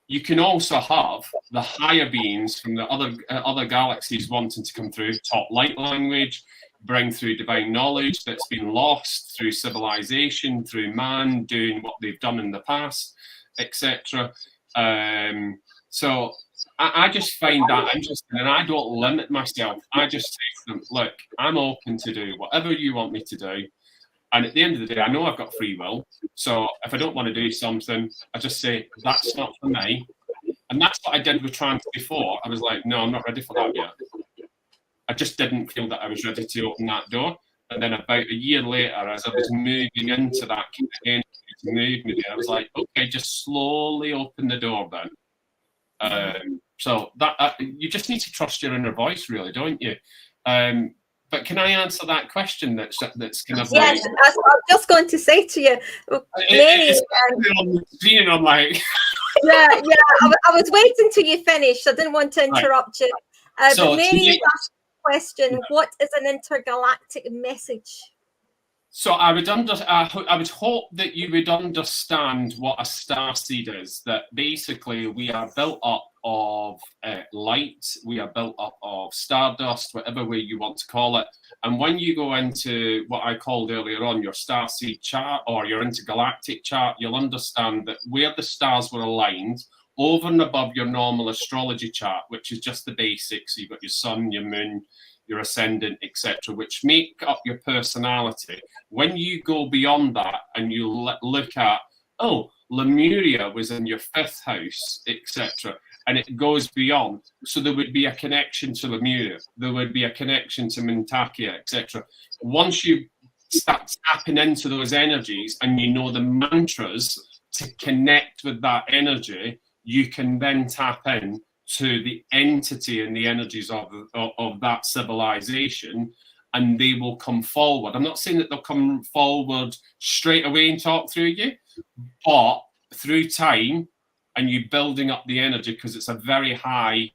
you can also have the higher beings from the other galaxies wanting to come through, talk light language, bring through divine knowledge that's been lost through civilization, through man doing what they've done in the past, etc. So I just find that interesting, and I don't limit myself. I just say to them, look, I'm open to do whatever you want me to do. And at the end of the day, I know I've got free will. So if I don't want to do something, I just say, that's not for me. And that's what I did with trance before. I was like, no, I'm not ready for that yet. I just didn't feel that I was ready to open that door. And then about a year later, as I was moving into that kind of energy to move me there, I was like, okay, just slowly open the door then. So that you just need to trust your inner voice, really, don't you? But can I answer that question that's kind of yes, like... I was just going to say to you, Mary... on the screen, and I'm like... yeah, I was waiting till you finished. I didn't want to interrupt you. So but Mary asked the question, what is an intergalactic message? So I would hope that you would understand what a starseed is, that basically we are built up of light, we are built up of stardust, whatever way you want to call it. And when you go into what I called earlier on, your starseed chart or your intergalactic chart, you'll understand that where the stars were aligned, over and above your normal astrology chart, which is just the basics, you've got your sun, your moon, your ascendant, etc., which make up your personality. When you go beyond that and you look at, oh, Lemuria was in your 5th house, etc., and it goes beyond. So there would be a connection to Lemuria, there would be a connection to Mintakia, etc. Once you start tapping into those energies and you know the mantras to connect with that energy, you can then tap in to the entity and the energies of that civilization, and they will come forward. I'm not saying that they'll come forward straight away and talk through you, but through time and you building up the energy, because it's a very high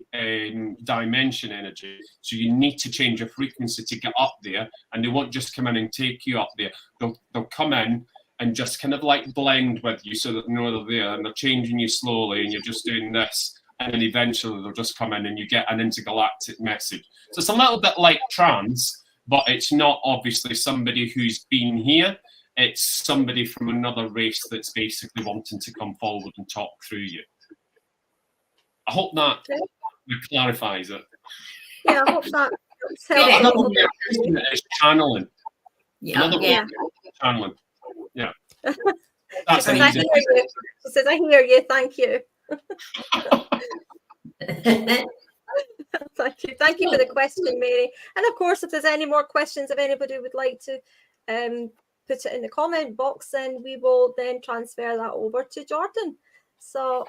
dimension energy. So you need to change your frequency to get up there, and they won't just come in and take you up there. They'll come in and just kind of like blend with you so that they know they're there, and they're changing you slowly, and you're just doing this. And then eventually they'll just come in and you get an intergalactic message. So it's a little bit like trance, but it's not obviously somebody who's been here. It's somebody from another race that's basically wanting to come forward and talk through you. I hope that clarifies it. Yeah, I hope that another way of using it is channeling. Another way of channeling. Yeah. That's an easy one. She says, I hear you, thank you. Thank you for the question, Mary. And of course, if there's any more questions, if anybody would like to put it in the comment box, then we will then transfer that over to Jordon. So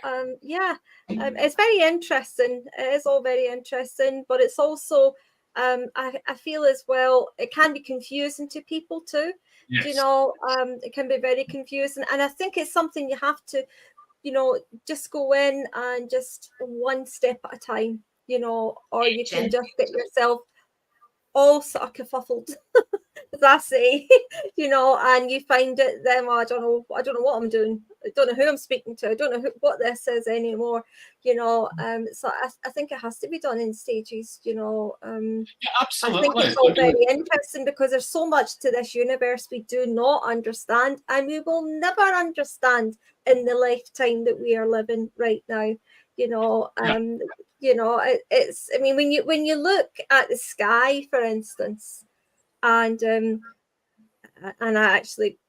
it's very interesting. It is all very interesting, but it's also I feel as well it can be confusing to people too. Yes. You know, it can be very confusing, and I think it's something you have to, you know, just go in and just one step at a time, you know, or you can just get yourself all sort of kerfuffled, as I say, you know, and you find it then, well, I don't know what I'm doing. I don't know who I'm speaking to. I don't know what this is anymore, you know. So I think it has to be done in stages, you know. Yeah, absolutely. I think it's all very interesting because there's so much to this universe we do not understand, and we will never understand in the lifetime that we are living right now, you know. You know, it's, I mean, when you look at the sky, for instance, and I actually,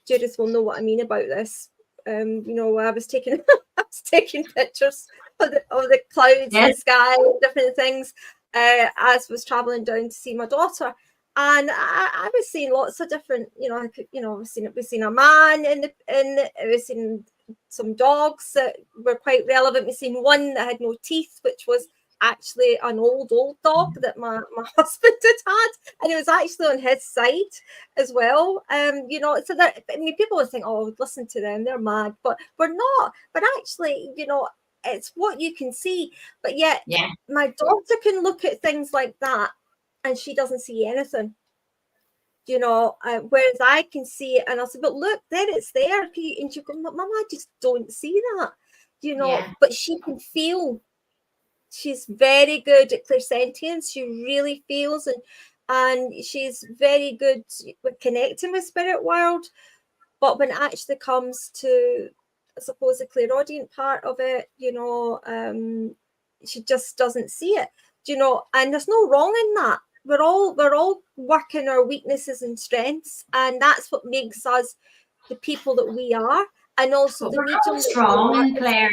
Judith will know what I mean about this. You know, I was taking pictures of the clouds in the sky, different things, as I was traveling down to see my daughter. And I was seeing lots of different, you know, we've seen a man we've seen some dogs that were quite relevant. We've seen one that had no teeth, which was actually an old dog that my husband had, and it was actually on his side as well. You know, so that, I mean, people would think, oh, listen to them, they're mad, but we're not. But actually, you know, it's what you can see. But yet, my daughter can look at things like that, and she doesn't see anything. You know, whereas I can see it, and I'll say, but look, there it's there. And she go, Mama, I just don't see that. You know, but she can feel. She's very good at clairsentience. She really feels, and she's very good with connecting with spirit world. But when it actually comes to, I suppose, the clairaudient part of it, you know, she just doesn't see it. You know, and there's no wrong in that. We're all working our weaknesses and strengths, and that's what makes us the people that we are. And also the medium strong, Claire.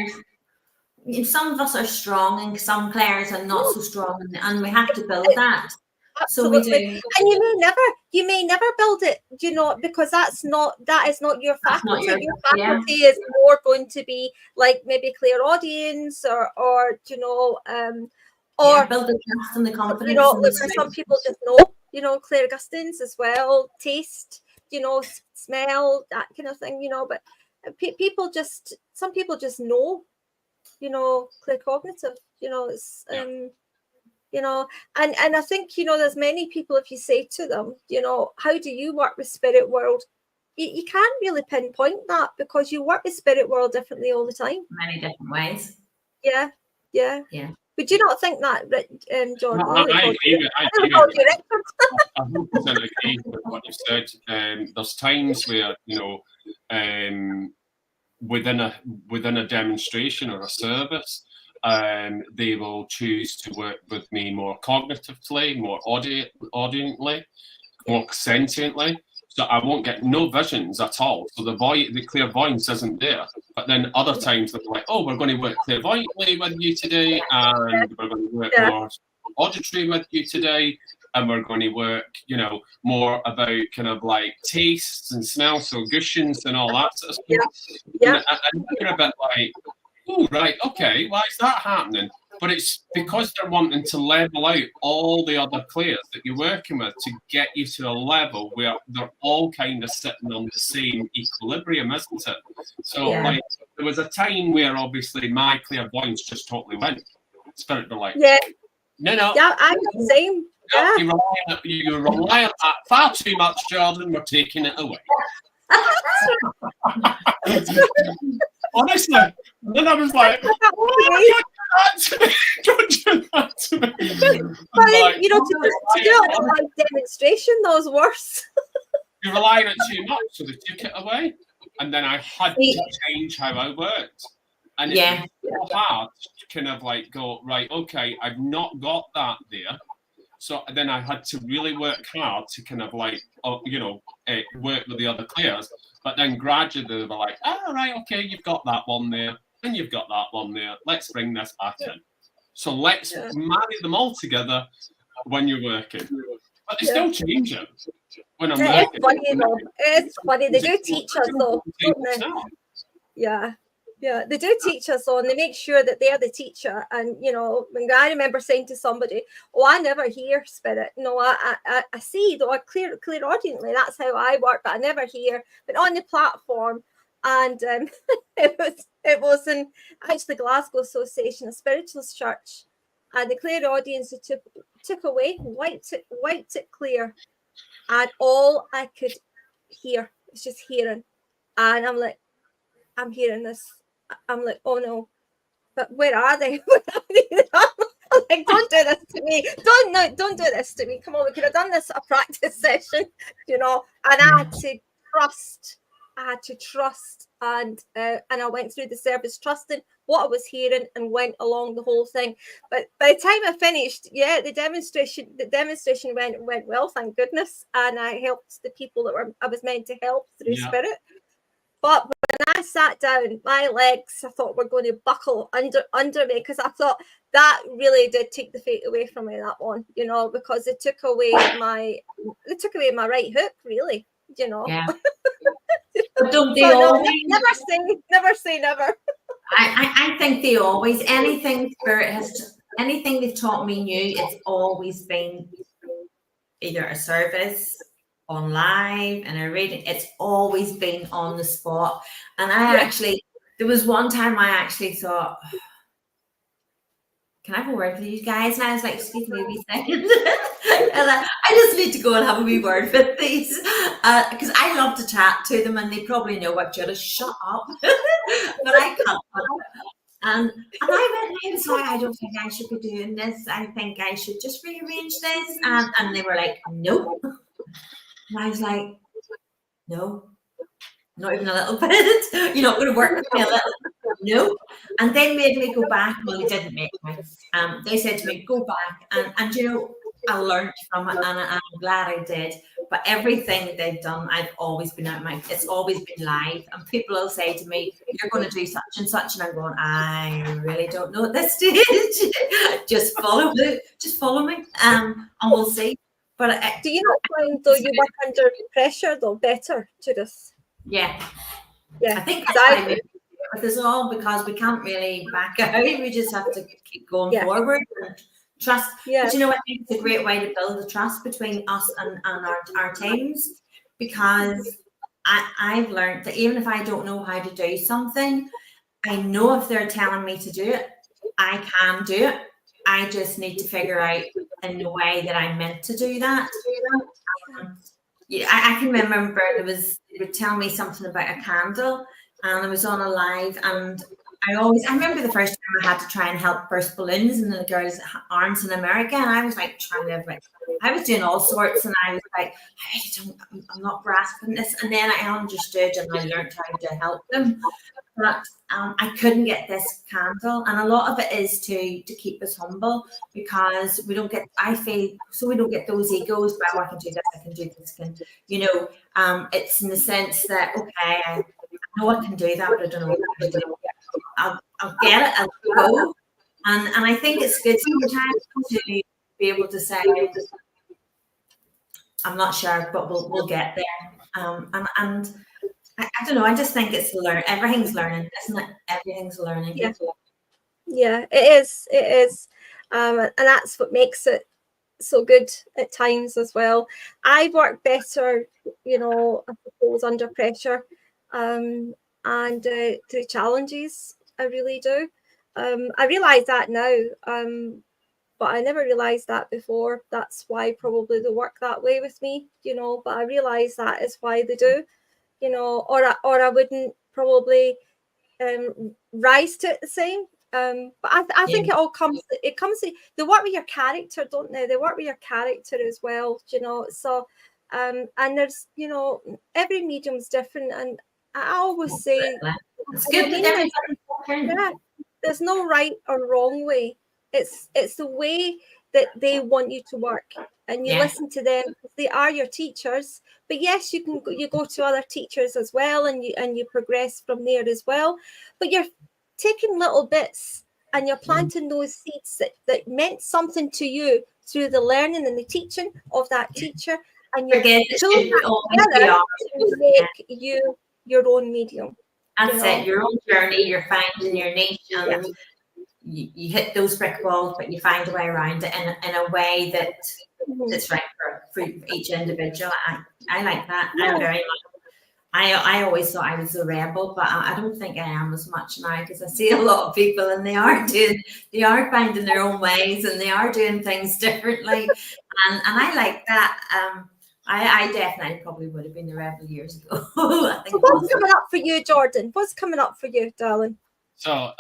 Some of us are strong and some Claires are not so strong, and we have to build that. Absolutely. So we do. And you may never build it, you know, because that is not your faculty. Your faculty is more going to be like maybe clairaudience or you know, or build the trust and the confidence. You know, like some people just know, you know, clairgustance as well, taste, you know, smell, that kind of thing, you know. But some people just know, you know, claircognitive, you know, it's you know, and I think, you know, there's many people, if you say to them, you know, how do you work with spirit world? You can't really pinpoint that, because you work with spirit world differently all the time. Many different ways. Yeah. Would you not think that, Jordon? No, I agree. I 100% agree with what you said. There's times where, you know, within a demonstration or a service, they will choose to work with me more cognitively, more audiently, more sentiently. So I won't get no visions at all. So the clairvoyance isn't there. But then other times they're like, oh, we're going to work clairvoyantly with you today, and we're going to work more auditory with you today, and we're going to work, you know, more about kind of like tastes and smells, so gushions and all that sort of stuff. And you're a bit like, oh, right, okay, why is that happening? But it's because they're wanting to level out all the other clairs that you're working with to get you to a level where they're all kind of sitting on the same equilibrium, isn't it? So like, there was a time where obviously my clairvoyance just totally went. Spirit were like, no. Yeah, I'm the same. No, you're relying on that far too much, Jordon. We're taking it away. Honestly, and then I was like, don't do that to me. But like, you know, to do it on demonstration, that was worse. You're relying on it too much, so they took it away, and then I had to change how I worked. And it was so hard to kind of like go, right, okay, I've not got that there. So then I had to really work hard to kind of like, you know, work with the other clairs. But then gradually they were like, oh, right, okay, you've got that one there, and you've got that one there. Let's bring this back in. So let's marry them all together when you're working. But they still change it when I'm working. It's funny, though. It's funny. They do teach us, though, don't they? Yeah, they do teach us, though, and they make sure that they're the teacher. And, you know, when I remember saying to somebody, oh, I never hear spirit. No, I see, though, I clairaudiently. That's how I work, but I never hear. But on the platform, and it was in actually Glasgow Association of Spiritualist Church, and the clairaudience took away, wiped it clear, and all I could hear was just hearing. And I'm like, I'm hearing this. I'm like, oh no, but where are they? I'm like, don't do this to me. Don't do this to me. Come on, we could have done this a practice session, you know. And I had to trust, and I went through the service trusting what I was hearing and went along the whole thing. But by the time I finished, the demonstration went well, thank goodness, and I helped the people that I was meant to help through spirit. But when I sat down, my legs, I thought, were going to buckle under me, because I thought that really did take the faith away from me, that one, you know, because it took away my right hook, really, you know. But don't they So, always? Never say never. I think they always, anything Spirit has, anything they've taught me new, it's always been either a service, on live, and a reading. It's always been on the spot. And I actually, there was one time I actually thought, can I have a word with you guys? And I was like, excuse me, a wee second. And I just need to go and have a wee word with these. Because I love to chat to them, and they probably know what Judith, shut up. But I can't. And I went in and said, I don't think I should be doing this. I think I should just rearrange this. And they were like, nope. And I was like, no, not even a little bit. You're not going to work with me a little. No. And they made me go back. Well, they didn't make me. They said to me, go back. And you know, I learned from it, and I'm glad I did. But everything they've done, I've always been out my, it's always been live. And people will say to me, you're going to do such and such. And I'm going, I really don't know at this stage. Just follow me. And we'll see. But do you not find, though, you work under pressure, though, better, Judith? Yeah. Yeah. I think that's why maybe with us all, because we can't really back out. We just have to keep going forward and trust. But you know, I think it's a great way to build the trust between us and our teams, because I've learned that even if I don't know how to do something, I know if they're telling me to do it, I can do it. I just need to figure out in the way that I'm meant to do that. I can remember they would tell me something about a candle, and I was on a live, and I remember the first time I had to try and help burst balloons in the girls' arms in America, and I was like I was doing all sorts, and I was like, I'm not grasping this, and then I understood and I learned how to help them. But I couldn't get this candle, and a lot of it is to keep us humble, because we don't get, I feel, so we don't get those egos by I can do this, I can do this, you know, it's in the sense that, okay, I know I can do that, but I don't know what to do. I'll get it, I'll go. And I think it's good sometimes to be able to say, I'm not sure, but we'll get there. And I don't know. I just think it's everything's learning, isn't it? Everything's learning. Yeah, it is. It is, and that's what makes it so good at times as well. I work better, you know, I suppose, under pressure, and through challenges. I really do. I realise that now, but I never realised that before. That's why probably they work that way with me, you know. But I realise that is why they do. You know, or I wouldn't probably rise to it the same. But I think it all comes. It comes. They work with your character, don't they? They work with your character as well. You know. So, and there's, you know, every medium's different, and I always say, it's good that there's no right or wrong way. It's the way that they want you to work, and you listen to them. They are your teachers. But yes, you go to other teachers as well, and you progress from there as well. But you're taking little bits, and you're planting those seeds that meant something to you through the learning and the teaching of that teacher, and you're pulling that together to make you your own medium. That's it, your own journey. You're finding your niche, and you hit those brick walls, but you find a way around it in a way that it's right for each individual. I like that. I'm very much. I always thought I was a rebel, but I don't think I am as much now, because I see a lot of people, and they are finding their own ways, and they are doing things differently, and I like that. I definitely probably would have been the rebel years ago. I think. So what's coming up for you, Jordon? What's coming up for you, darling? So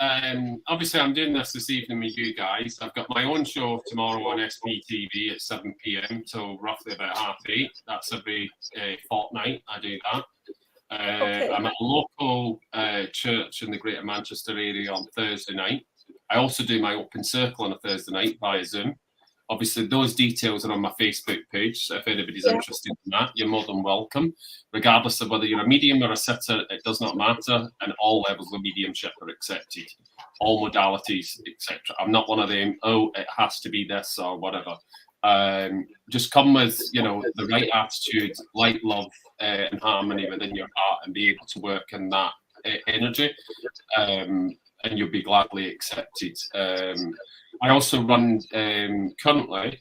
obviously I'm doing this evening with you guys. I've got my own show tomorrow on SPTV at 7 p.m. till roughly about 8:30. That's every fortnight I do that. I'm at a local church in the Greater Manchester area on Thursday night. I also do my open circle on a Thursday night via Zoom. Obviously, those details are on my Facebook page, so if anybody's interested in that, you're more than welcome. Regardless of whether you're a medium or a sitter, it does not matter, and all levels of mediumship are accepted, all modalities, etc. I'm not one of them, it has to be this or whatever. Just come with, you know, the right attitude, light, love, and harmony within your heart, and be able to work in that energy, and you'll be gladly accepted. I also run currently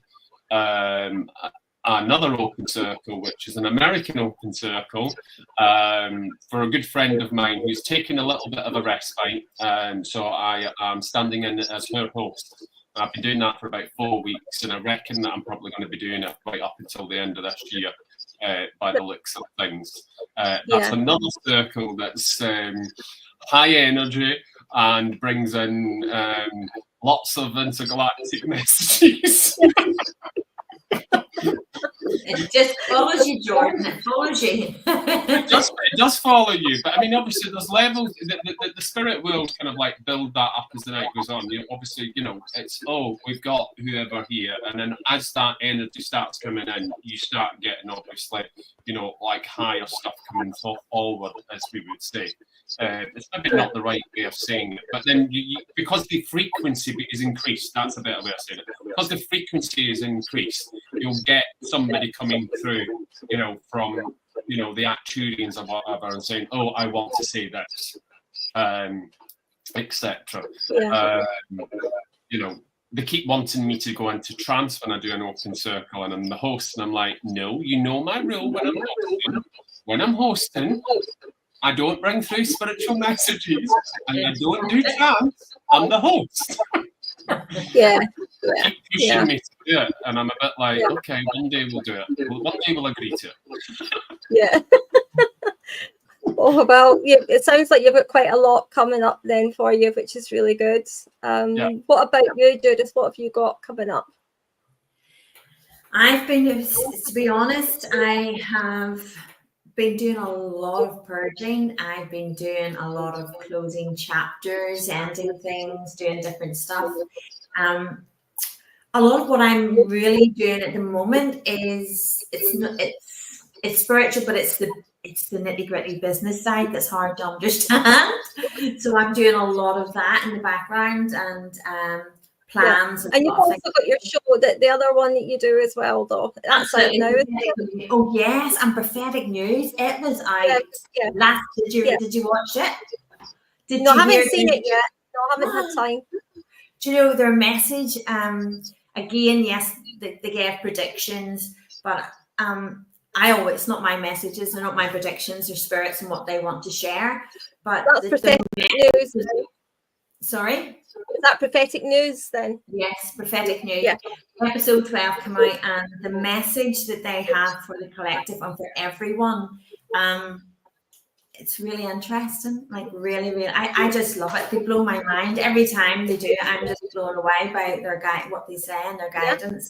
another open circle, which is an American open circle, for a good friend of mine who's taken a little bit of a respite. So I am standing in as her host. I've been doing that for about 4 weeks, and I reckon that I'm probably going to be doing it right up until the end of this year, by the looks of things. That's another circle that's high energy and brings in lots of intergalactic messages. It just follows you, Jordon. It follows you. It does follow you, but I mean, obviously, there's levels. The spirit world kind of like build that up as the night goes on. You obviously, you know, it's we've got whoever here, and then as that energy starts coming in, you start getting obviously, you know, like higher stuff coming forward, as we would say. It's maybe not the right way of saying it, but then you because the frequency is increased, that's a better way of saying it. Because the frequency is increased, you'll get somebody coming through, you know, from, you know, the Acturians or whatever, and saying, "Oh, I want to say this," etc. You know, they keep wanting me to go into trance when I do an open circle, and I'm the host, and I'm like, "No, you know my rule when I'm hosting. When I'm hosting, I don't bring through spiritual messages, and I don't do trance. I'm the host." Keep pushing me to do it, and I'm a bit like, okay, one day we'll do it. One day we'll agree to it. Oh, well, it sounds like you've got quite a lot coming up then for you, which is really good. What about you, Judith? What have you got coming up? I've been, to be honest, I have been doing a lot of purging. I've been doing a lot of closing chapters, ending things, doing different stuff. A lot of what I'm really doing at the moment is it's spiritual, but it's the nitty-gritty business side that's hard to understand. So I'm doing a lot of that in the background, and plans. And you've also got your show, that the other one that you do as well, though. That's out now. Oh yes, and Prophetic News. It was out last. Did you watch it? No, I haven't seen it yet. No, I haven't had time. Do you know their message? Again, yes, they gave predictions, but it's not my messages, they're not my predictions, they're spirits and what they want to share. But that's Prophetic News. Sorry? Is that Prophetic News then? Yes, Prophetic News. Yeah. Episode 12 came out, and the message that they have for the collective and for everyone, it's really interesting. Like really, I just love it. They blow my mind every time they do it. I'm just blown away by their what they say and their guidance.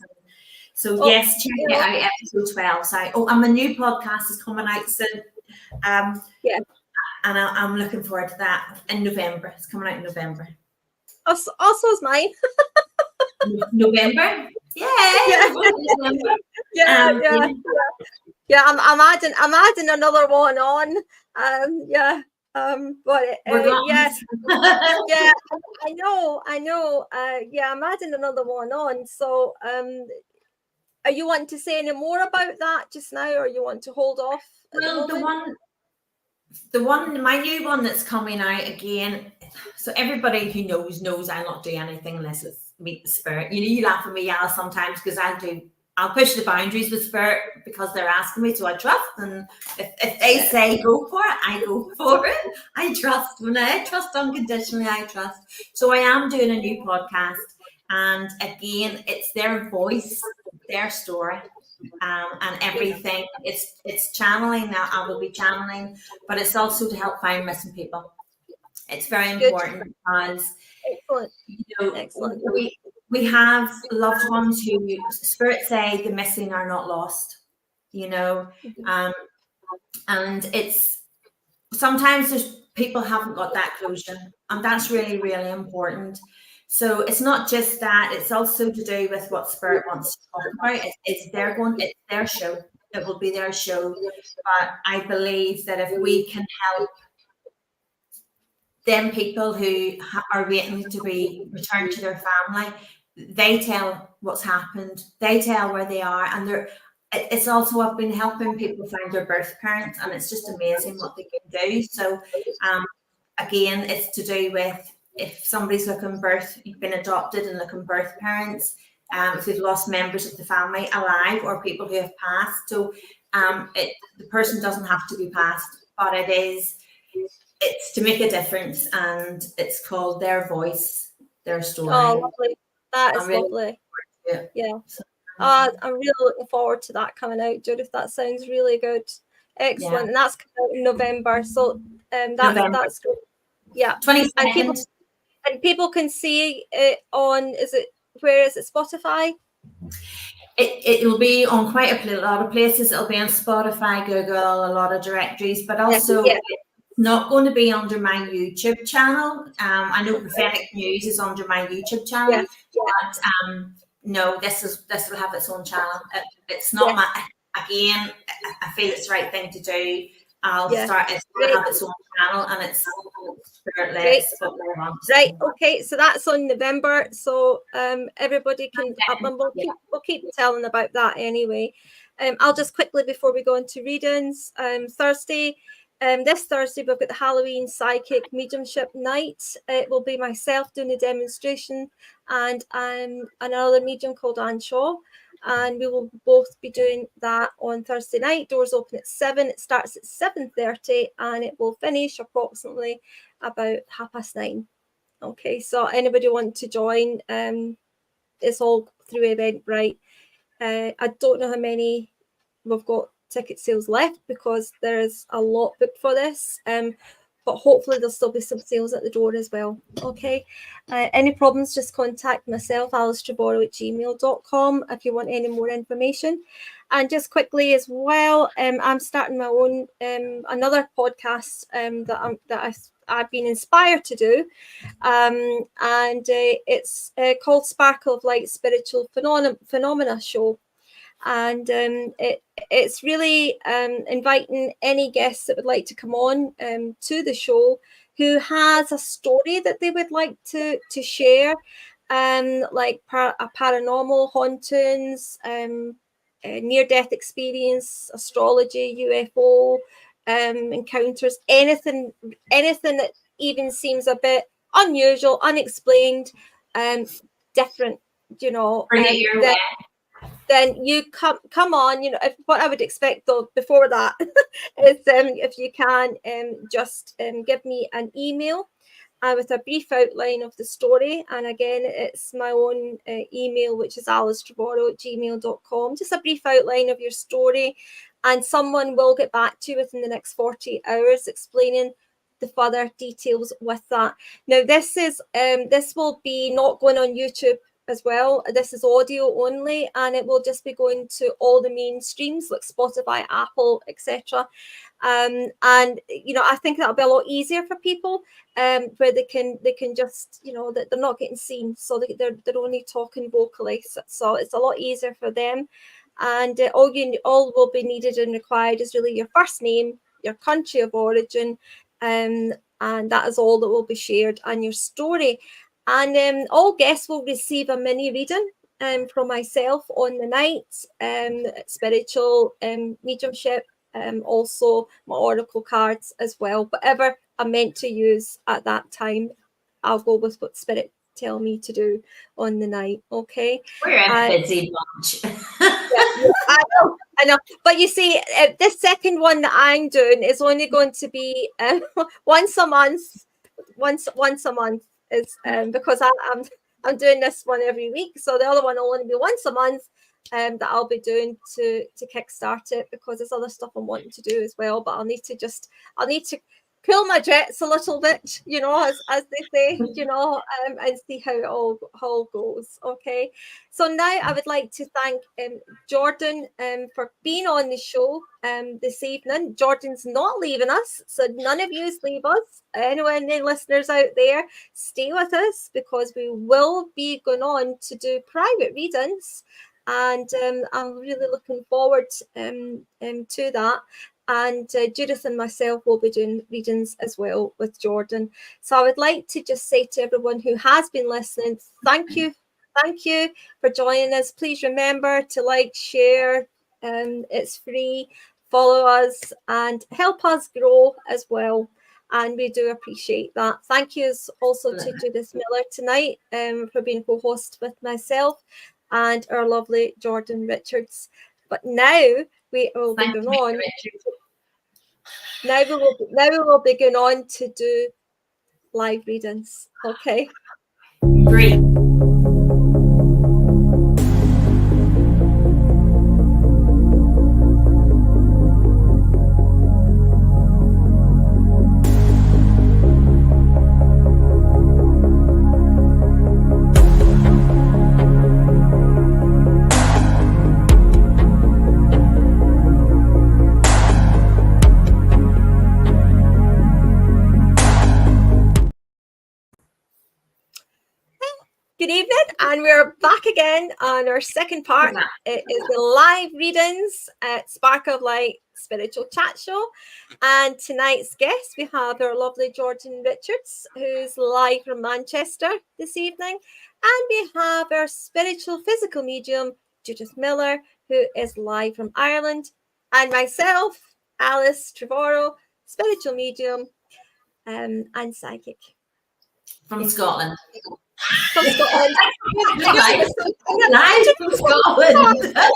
So yes, check it out. Episode 12. And my new podcast is coming out soon. And I'm looking forward to that in November. It's coming out in November. Also is mine. November? I'm adding another one on. Yes. I know. I'm adding another one on. So are you wanting to say any more about that just now, or you want to hold off? Well, my new one that's coming out again. So everybody who knows I'll not do anything unless it's meet the spirit. You know, you laugh at me, Alice, sometimes because I'll push the boundaries with spirit because they're asking me, so I trust. And if they say go for it, I go for it. I trust. When I trust unconditionally, I trust. So I am doing a new podcast, and again, it's their voice, their story. And everything. It's channeling now. I will be channeling, but it's also to help find missing people. It's very important because Excellent. We have loved ones who spirits say the missing are not lost. And it's sometimes there's people haven't got that closure, and that's really, really important. So it's not just that, it's also to do with what spirit wants to talk about. It's their show. It will be their show. But I believe that if we can help them people who are waiting to be returned to their family, they tell what's happened, they tell where they are, and it's also, I've been helping people find their birth parents, and it's just amazing what they can do. So again, it's to do with if somebody's looking been adopted and looking birth parents, if they've lost members of the family alive or people who have passed. So the person doesn't have to be passed, but it's to make a difference, and it's called Their Voice, Their Story. Oh, lovely. That is lovely. Yeah. I'm really looking forward to that coming out, Judith. That sounds really good. Excellent. Yeah. And that's coming out in November. So that's good. Yeah. 22nd. And people can see it on, where is it, Spotify? It'll be on quite a lot of places. It'll be on Spotify, Google, a lot of directories, but also it's not going to be under my YouTube channel. I know Prophetic News is under my YouTube channel, but no, this will have its own channel. It's not again, I feel it's the right thing to do. I'll start it to have its own channel, and it's spirit-led. Right, okay, so that's on November. So everybody can we'll keep telling about that anyway. I'll just quickly, before we go into readings, Thursday. This Thursday, we've got the Halloween Psychic Mediumship Night. It will be myself doing the demonstration, and another medium called Anne Shaw. And we will both be doing that on Thursday night. Doors open at 7. It starts at 7:30, and it will finish approximately about 9:30. Okay, so anybody want to join? It's all through Eventbrite. I don't know how many we've got ticket sales left, because there's a lot booked for this, but hopefully there'll still be some sales at the door as well. Okay, any problems, just contact myself, Alice Trevorrow at gmail.com, if you want any more information. And just quickly as well, I'm starting my own another podcast that I've been inspired to do, and it's called Sparkle of Light Spiritual Phenomena Show. And it's really inviting any guests that would like to come on to the show who has a story that they would like to share, like a paranormal, hauntings, near-death experience, astrology, UFO encounters, anything that even seems a bit unusual, unexplained, different, Bring it your way. Then you come on. What I would expect though before that is if you can just give me an email with a brief outline of the story. And again, it's my own email, which is alicetrevorrow@gmail.com. Just a brief outline of your story, and someone will get back to you within the next 48 hours explaining the further details with that. Now, this will be not going on YouTube as well. This is audio only, and it will just be going to all the main streams like Spotify, Apple, etc. And I think that'll be a lot easier for people, where they can just, that they're not getting seen, so they're only talking vocally. So it's a lot easier for them. And all will be needed and required is really your first name, your country of origin, and that is all that will be shared, and your story. And all guests will receive a mini reading from myself on the night, spiritual mediumship, also my oracle cards as well. Whatever I'm meant to use at that time, I'll go with what Spirit tell me to do on the night. Okay, we're a busy bunch. I know, but you see, this second one that I'm doing is only going to be once a month. Once a month is because I'm doing this one every week, so the other one will only be once a month. That I'll be doing to kickstart it, because there's other stuff I'm wanting to do as well. But I'll need to cool my jets a little bit, as they say, and see how it all goes. Okay, so now I would like to thank Jordon for being on the show this evening. Jordon's not leaving us, so none of you leave us. Any listeners out there, stay with us, because we will be going on to do private readings, and I'm really looking forward to that. And Judith and myself will be doing readings as well with Jordon. So I would like to just say to everyone who has been listening, thank you thank you for joining us. Please remember to like, share, it's free. Follow us and help us grow as well. And we do appreciate that. Thank you also to Judith Millar tonight for being co-host with myself and our lovely Jordon Richards. But now we will be going on. Now we will be going on to do live readings. Okay. Great. Good evening, and we're back again on our second part. It is the live readings at Spark of Light Spiritual Chat Show. And tonight's guest, we have our lovely Jordon Richards, who's live from Manchester this evening. And we have our spiritual physical medium, Judith Millar, who is live from Ireland. And myself, Alice Trevorrow, spiritual medium and psychic. From Scotland. From Scotland. Nice from Scotland. I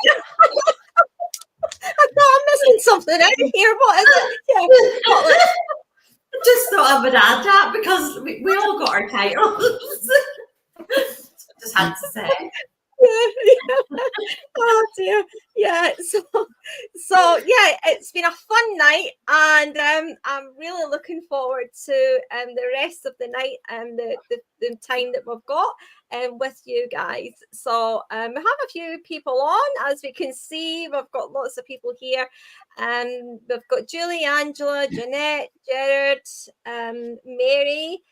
thought I'm missing something out here. What is it? Yeah, Scotland. I just thought I would add that because we all got our titles. Just had to say. Yeah. Oh dear. Yeah. So yeah, it's been a fun night, and I'm really looking forward to the rest of the night and the time that we've got with you guys. So we have a few people on, as we can see. We've got lots of people here. We've got Julie, Angela, Jeanette, Gerard, Mary,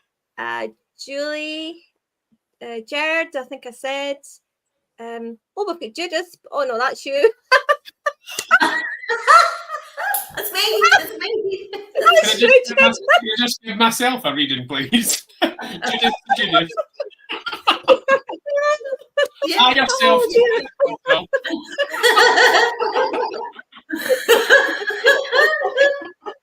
Julie, Gerard, I think I said. We've got Judith. Oh no, that's you. That's me. That's me. Can I just give myself a reading, please? Judith. I yourself.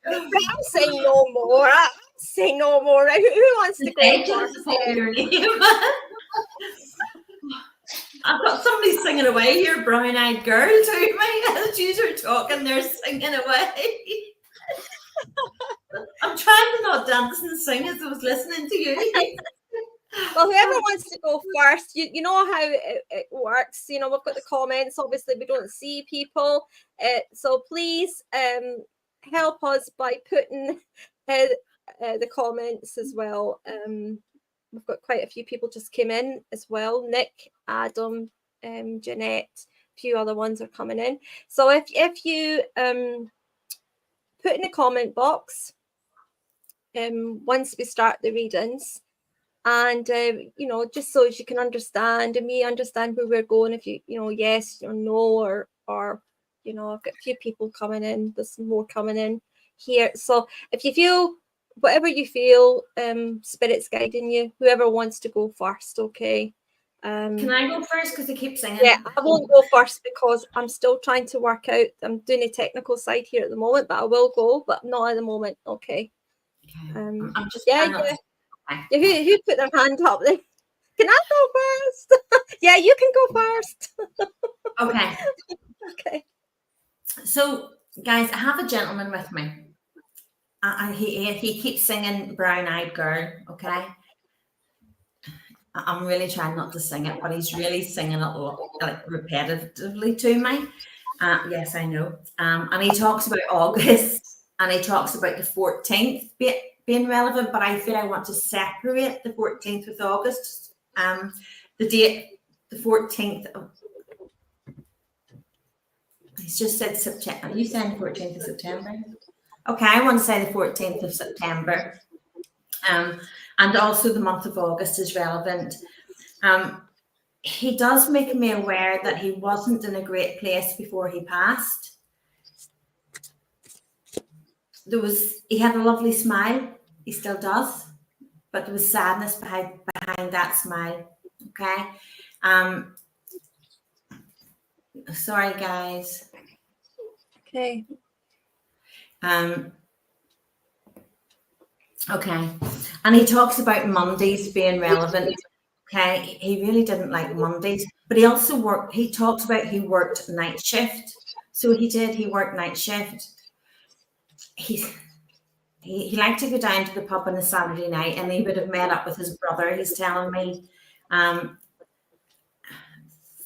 I'm saying no more. Say no more. Who wants to go first? I've got somebody singing away here, brown-eyed girl, to me. As you are talking, they're singing away. I'm trying to not dance and sing as I was listening to you. Well, whoever wants to go first, you know how it works. You know, we've got the comments. Obviously, we don't see people. So please help us by putting the comments as well. We've got quite a few people just came in as well. Nick, Adam, Jeanette, a few other ones are coming in. So if you put in the comment box once we start the readings, and you know, just so as you can understand and me understand where we're going, if you know, yes or no, or you know, I've got a few people coming in. There's more coming in here. So if you feel whatever you feel, spirit's guiding you, whoever wants to go first, okay? Can I go first because I keep singing? Yeah, I won't go first because I'm still trying to work out. I'm doing a technical side here at the moment, but I will go, but not at the moment. Okay. I'm just yeah. Who put their hand up? Can I go first? Yeah, you can go first. Okay. Okay. So, guys, I have a gentleman with me. He keeps singing Brown-Eyed Girl, okay? I'm really trying not to sing it, but he's really singing it like repetitively to me. Yes, I know. And he talks about August, and he talks about the 14th being relevant, but I feel I want to separate the 14th with August. The date, the 14th of... He's just said September. Are you saying 14th of September? Okay, I want to say the 14th of September. And also the month of August is relevant. He does make me aware that he wasn't in a great place before he passed. He had a lovely smile. He still does. But there was sadness behind that smile. Okay. Sorry, guys. Okay. Okay. And he talks about Mondays being relevant. Okay. He really didn't like Mondays, but he also he talks about he worked night shift. So he worked night shift. He liked to go down to the pub on a Saturday night, and he would have met up with his brother. He's telling me.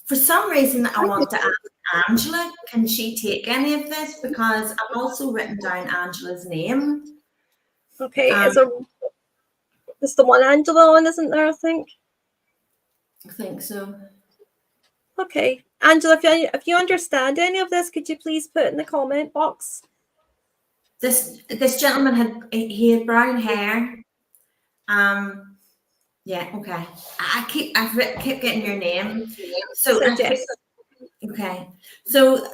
For some reason, I want to ask Angela, can she take any of this? Because I've also written down Angela's name. Okay, is the one Angela on, isn't there, I think? I think so. Okay. Angela, if you understand any of this, could you please put it in the comment box? This gentleman had brown hair. Yeah, okay. I keep getting your name. So okay. So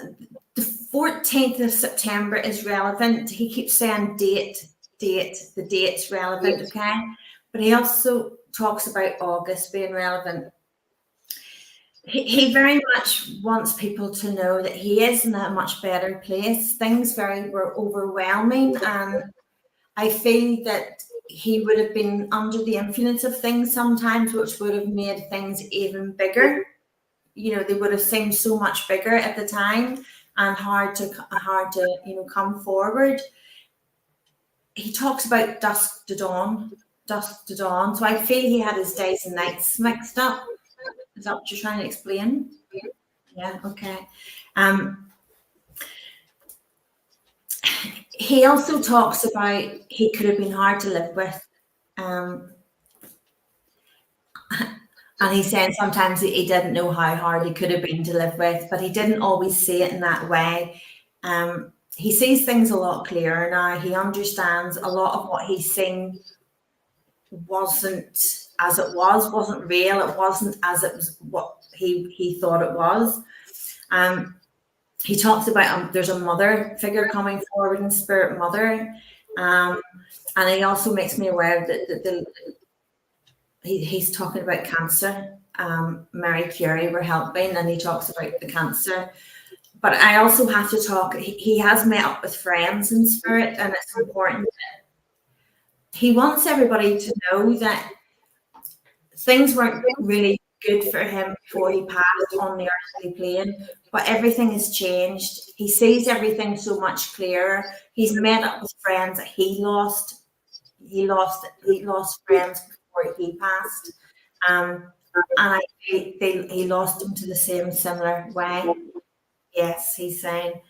the 14th of September is relevant. He keeps saying date. The date's relevant, okay? But he also talks about August being relevant. He very much wants people to know that he is in a much better place. Things were overwhelming, and I feel that he would have been under the influence of things sometimes, which would have made things even bigger. You know, they would have seemed so much bigger at the time and hard to come forward. He talks about dusk to dawn. So I feel he had his days and nights mixed up. Is that what you're trying to explain? Yeah, okay. He also talks about he could have been hard to live with. And he said sometimes he didn't know how hard he could have been to live with, but he didn't always see it in that way. He sees things a lot clearer now. He understands a lot of what he's seen wasn't as it was, wasn't real. It wasn't as it was what he thought it was. He talks about there's a mother figure coming forward in spirit, mother. And he also makes me aware that he's talking about cancer. Mary Curie were helping, and he talks about the cancer. But I also have to talk, he has met up with friends in spirit, and it's important that he wants everybody to know that things weren't really good for him before he passed on the earthly plane, but everything has changed. He sees everything so much clearer. He's met up with friends that he lost. He lost friends before he passed, and he lost them to the same similar way. Yes, he's saying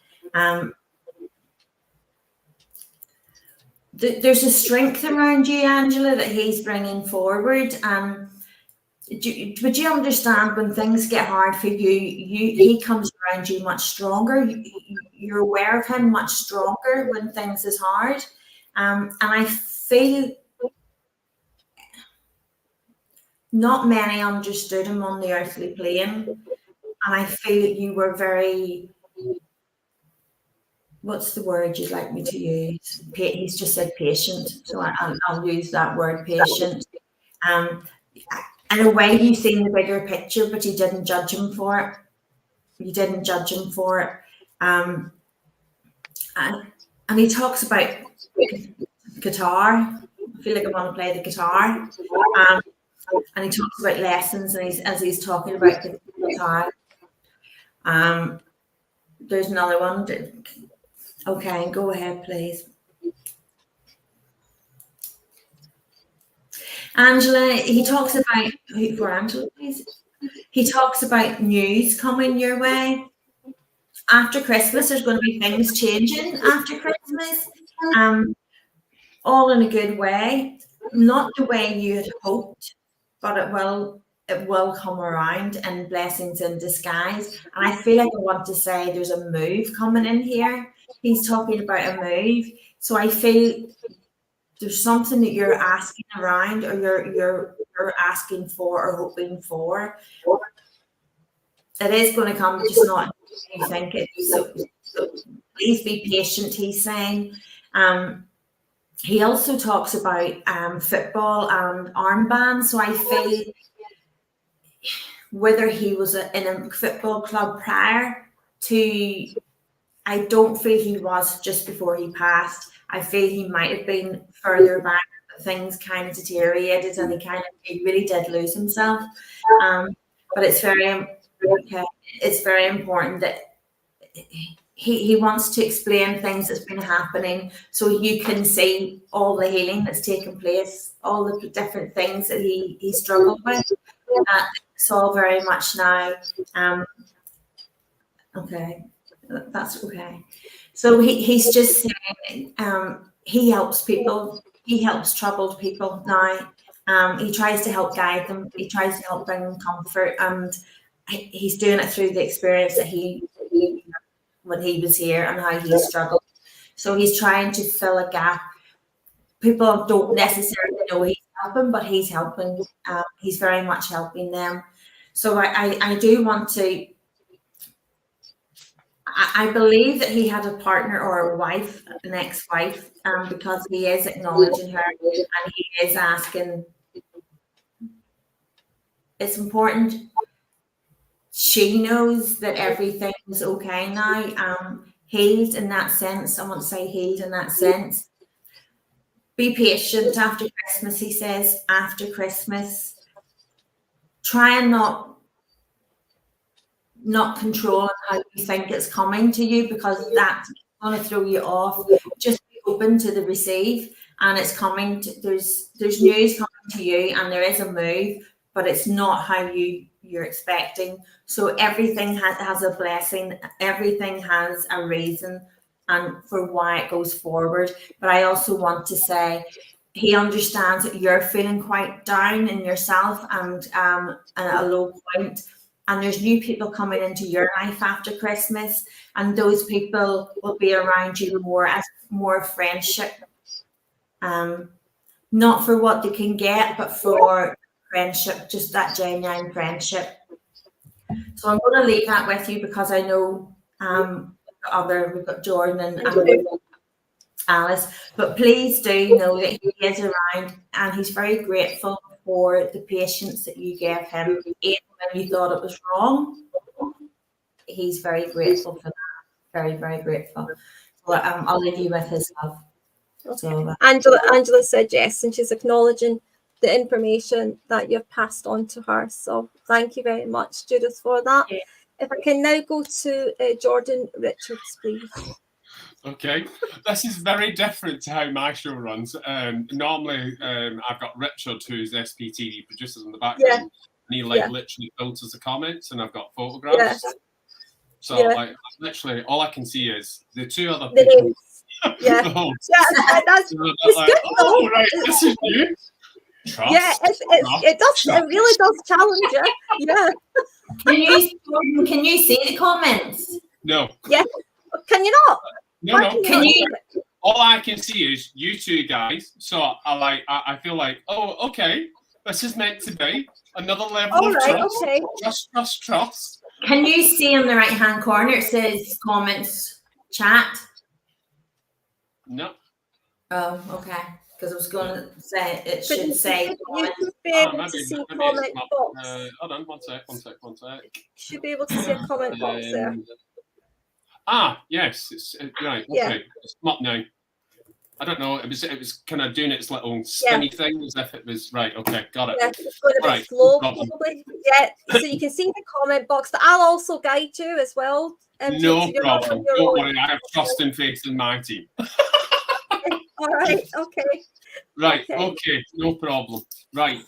there's a strength around you, Angela, that he's bringing forward. Would you understand when things get hard for you? He comes around you much stronger. You're aware of him much stronger when things is hard. And I feel not many understood him on the earthly plane. And I feel that you were very, what's the word you'd like me to use? He's just said patient. So I'll use that word, patient. In a way, you've seen the bigger picture, but you didn't judge him for it. And he talks about guitar. I feel like I want to play the guitar. And he talks about lessons, and as he's talking about the guitar. There's another one. Okay, go ahead, please. Angela, he talks about, for Angela, please. He talks about news coming your way. After Christmas, there's going to be things changing after Christmas. All in a good way. Not the way you had hoped, but it will come around, and blessings in disguise. And I feel like I want to say there's a move coming in here. He's talking about a move. So I feel there's something that you're asking around, or you're asking for or hoping for. It is going to come, just not you think it. So please be patient, he's saying. He also talks about football and armbands. So I feel whether he was in a football club prior to, I don't feel he was just before he passed. I feel he might have been further back, but things kind of deteriorated and he really did lose himself. But it's very important that he wants to explain things that's been happening so you can see all the healing that's taken place, all the different things that he struggled with. It's all very much now. Okay, that's okay. So he's just saying he helps people. He helps troubled people now. He tries to help guide them. He tries to help bring them comfort, and he's doing it through the experience that he when he was here and how he struggled. So he's trying to fill a gap. People don't necessarily know he's helping, but he's helping. He's very much helping them. So I do want to. I believe that he had a partner or a wife, an ex-wife, because he is acknowledging her and he is asking. It's important she knows that everything is okay now. Healed in that sense. I want to say healed in that sense. Be patient after Christmas, he says. After Christmas, try and not control how you think it's coming to you, because that's going to throw you off. Just be open to the receive, and it's coming. There's news coming to you, and there is a move, but it's not how you're expecting. So everything has a blessing. Everything has a reason and for why it goes forward. But I also want to say he understands that you're feeling quite down in yourself and at a low point. And there's new people coming into your life after Christmas, and those people will be around you more as more friendship. Not for what they can get, but for friendship, just that genuine friendship. So I'm going to leave that with you, because I know we've got Jordon and Alice, but please do know that he is around, and he's very grateful for the patience that you gave him, even when you thought it was wrong. He's very grateful for that. Very, very grateful. So I'll leave you with his love. Okay. So, Angela said yes, and she's acknowledging the information that you've passed on to her. So thank you very much, Judith, for that. Yeah. If I can now go to Jordon Richards, please. Okay, this is very different to how my show runs. Normally, I've got Richard, who's SPTV producers in the background, and he literally filters the comments, and I've got photographs. Yeah. So like literally, all I can see is the two other people. Yeah, that's like, good. Oh, right, this is you. Trust, it does. Trust. It really does challenge you. Yeah. Can you see the comments? No. Yeah. Can you not? No. Can you? All I can see is you two guys. So I feel like, oh, okay, this is meant to be another level of trust. Okay. Trust. Can you see in the right-hand corner it says comments chat? No. Oh, okay. Because I was going to say it should say. You should be able to see comment box. Hold on, one sec. You should be able to see a comment box there. Yes, it's right. Okay, yeah. It's not now. I don't know. It was kind of doing its little spinny thing as if it was right. Okay, got it. Yeah, it's going a bit slow, probably. Yeah, so you can see the comment box, but I'll also guide you as well. No problem. Don't worry. I have trust and faith in my team. All right. Okay. Right. Okay. No problem. Right.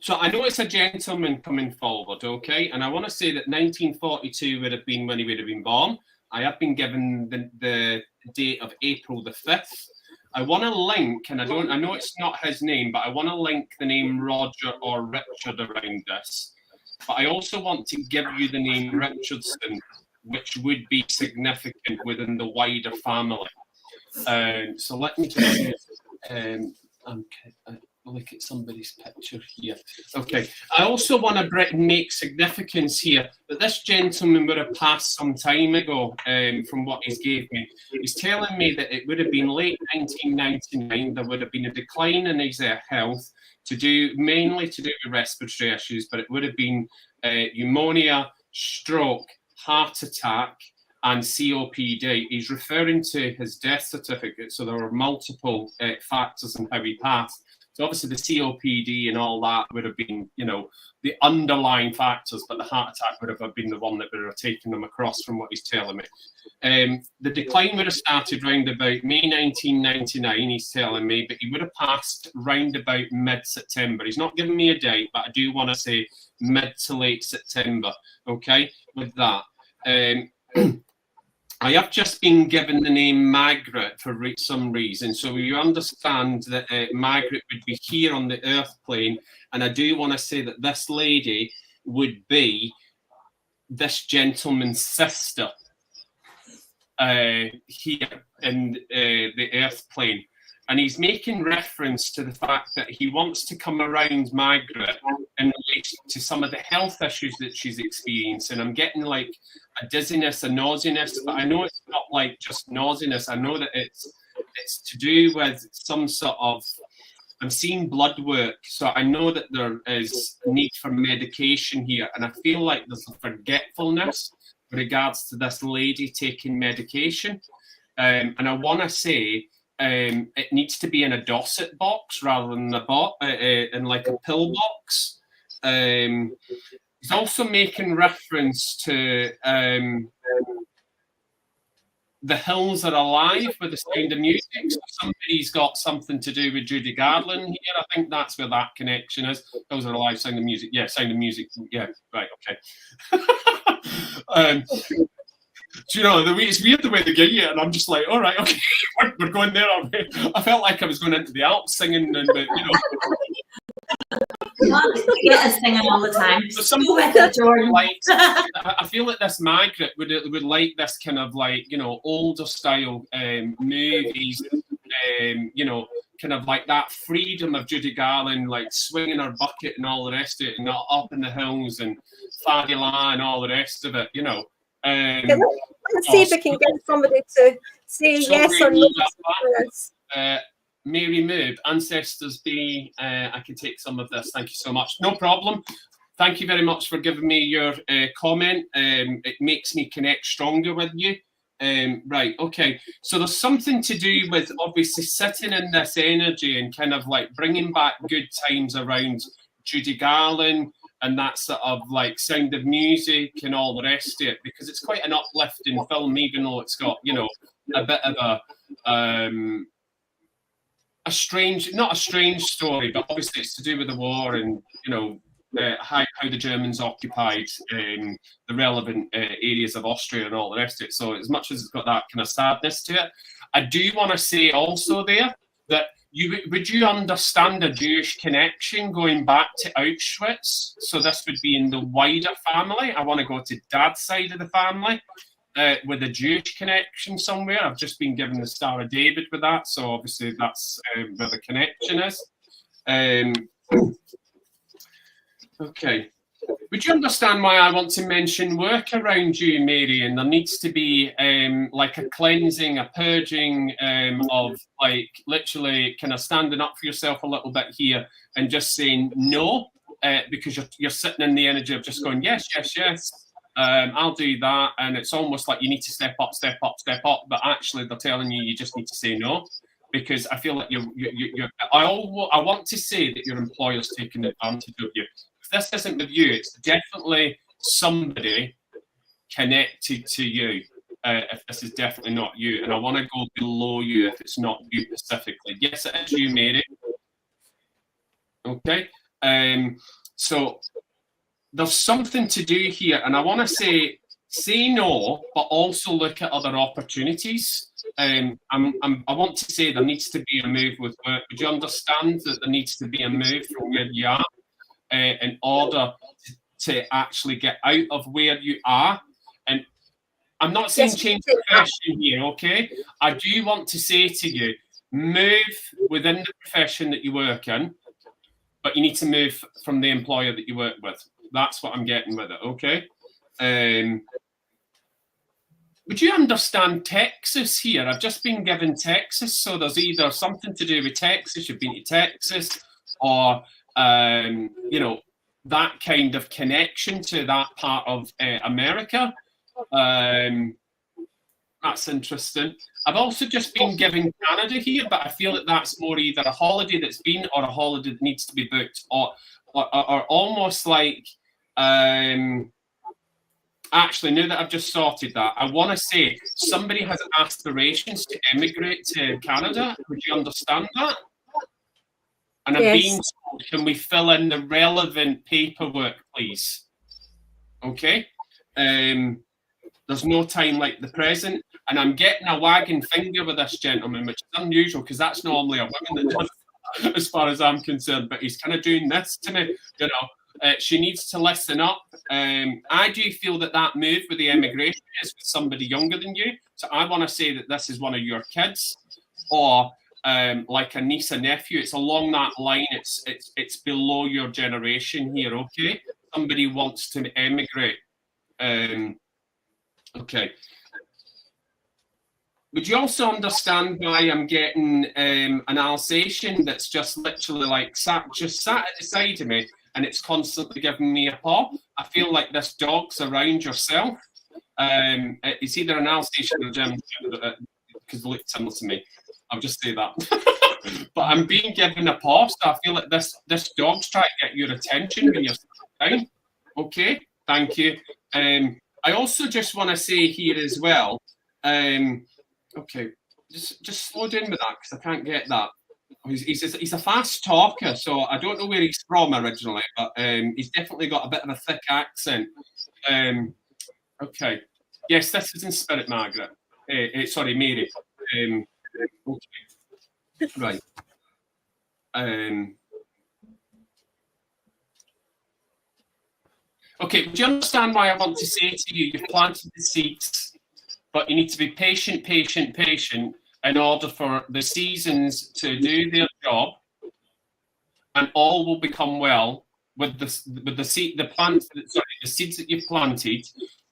So I know it's a gentleman coming forward, okay? And I want to say that 1942 would have been when he would have been born. I have been given the date of April the 5th. I want to link, and I know it's not his name, but I want to link the name Roger or Richard around this. But I also want to give you the name Richardson, which would be significant within the wider family. So let me just see. look at somebody's picture here. Okay. I also want to make significance here that this gentleman would have passed some time ago, from what he's gave me. He's telling me that it would have been late 1999. There would have been a decline in his health mainly to do with respiratory issues, but it would have been pneumonia, stroke, heart attack, and COPD. He's referring to his death certificate, so there were multiple factors in how he passed. So obviously the COPD and all that would have been, the underlying factors, but the heart attack would have been the one that would have taken them across from what he's telling me. The decline would have started round about May 1999, he's telling me, but he would have passed round about mid-September. He's not giving me a date, but I do want to say mid to late September, okay, with that. I have just been given the name Margaret for some reason, so you understand that Margaret would be here on the earth plane, and I do want to say that this lady would be this gentleman's sister here in the earth plane. And he's making reference to the fact that he wants to come around Margaret in relation to some of the health issues that she's experiencing. I'm getting like a dizziness, a nauseousness, but I know it's not like just nauseousness. I know that it's to do with some sort of, I'm seeing blood work, so I know that there is a need for medication here, and I feel like there's a forgetfulness with regards to this lady taking medication. And I want to say, it needs to be in a Dorset box rather than in like a pill box. He's also making reference to The Hills Are Alive with the Sound of Music. So somebody's got something to do with Judy Garland here. I think that's where that connection is. Hills Are Alive, Sound of Music. Yeah, Sound of Music. Yeah, right, okay. Do you know, it's weird the way they get you, and I'm just like, all right, okay, we're going there. I felt like I was going into the Alps singing, and Get us singing all the time. So I feel like this Margaret would like this kind of like, older style movies, kind of like that freedom of Judy Garland, like swinging her bucket and all the rest of it, and up in the hills and Fabula and all the rest of it, Let's see if we can get somebody to say yes or no. Mary Moob, Ancestors Be, I can take some of this. Thank you so much. No problem. Thank you very much for giving me your comment. It makes me connect stronger with you. Right, okay. So there's something to do with obviously sitting in this energy and kind of like bringing back good times around Judy Garland and that sort of like Sound of Music and all the rest of it, because it's quite an uplifting film, even though it's got, a bit of a strange, not a strange story, but obviously it's to do with the war and, how the Germans occupied the relevant areas of Austria and all the rest of it. So as much as it's got that kind of sadness to it, I do want to say also there that would you understand a Jewish connection going back to Auschwitz? So this would be in the wider family. I want to go to Dad's side of the family with a Jewish connection somewhere. I've just been given the Star of David with that, so obviously that's where the connection is. Okay. Would you understand why I want to mention work around you, Mary? And there needs to be like a cleansing, a purging of like literally kind of standing up for yourself a little bit here and just saying no, because you're sitting in the energy of just going, yes, yes, yes, I'll do that. And it's almost like you need to step up, step up, step up. But actually they're telling you just need to say no. Because I feel like I want to say that your employer's taking advantage of you. If this isn't with you, it's definitely somebody connected to you. If this is definitely not you, and I want to go below you if it's not you specifically. Yes, it is you, Mary. Okay. So there's something to do here, and I want to say no, but also look at other opportunities. I want to say there needs to be a move with work. Would you understand that there needs to be a move from where you are in order to actually get out of where you are? And I'm not saying change profession here, okay? I do want to say to you, move within the profession that you work in, but you need to move from the employer that you work with. That's what I'm getting with it, okay? Would you understand Texas here? I've just been given Texas, so there's either something to do with Texas, you've been to Texas, or, you know, that kind of connection to that part of America. That's interesting. I've also just been given Canada here, but I feel that that's more either a holiday that's been or a holiday that needs to be booked, or almost like, actually, now that I've just sorted that, I want to say somebody has aspirations to emigrate to Canada. Would you understand that? And I'm being told, can we fill in the relevant paperwork, please? Okay. There's no time like the present. And I'm getting a wagging finger with this gentleman, which is unusual because that's normally a woman that does that, as far as I'm concerned. But he's kind of doing this to me, you know. She needs to listen up. I do feel that that move with the emigration is with somebody younger than you. So I want to say that this is one of your kids, or like a niece and nephew. It's along that line. It's below your generation here. Okay, somebody wants to emigrate. Okay. Would you also understand why I'm getting an Alsatian that's just literally like sat at the side of me, and it's constantly giving me a paw? I feel like this dog's around yourself. It's either an Alsatian or a German, because they look similar to me. I'll just say that. But I'm being given a paw, so I feel like this dog's trying to get your attention when you're down. Okay, thank you. I also just want to say here as well, okay, just slow down with that because I can't get that. He's a fast talker, so I don't know where he's from originally, but he's definitely got a bit of a thick accent. Okay, yes, this is in spirit, Margaret. Sorry, Mary. Okay, right. Okay, do you understand why I want to say to you, you've planted the seeds, but you need to be patient, patient, patient in order for the seasons to do their job, and all will become well with the seeds that you've planted.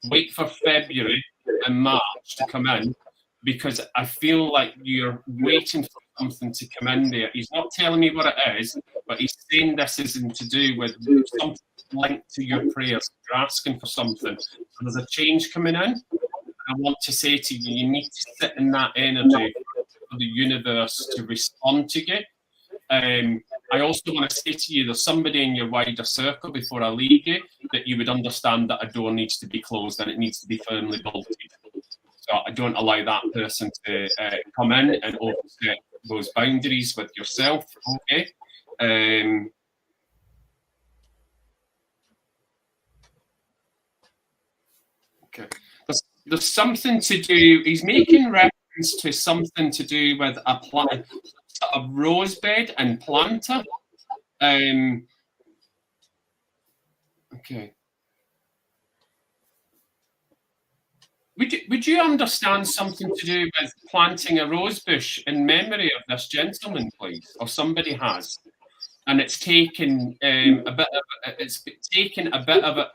Wait for February and March to come in, because I feel like you're waiting for something to come in there. He's not telling me what it is, but he's saying this isn't to do with something linked to your prayers. You're asking for something. So there's a change coming in. I want to say to you, you need to sit in that energy for the universe to respond to you. I also want to say to you, there's somebody in your wider circle, before I leave you, that you would understand that a door needs to be closed and it needs to be firmly bolted. So I don't allow that person to come in and overstep those boundaries with yourself. Okay. Okay. There's something to do. He's making reference to something to do with a plant, a rose bed and planter. Okay. Would you understand something to do with planting a rose bush in memory of this gentleman, please, or somebody has, and it's taken a bit of a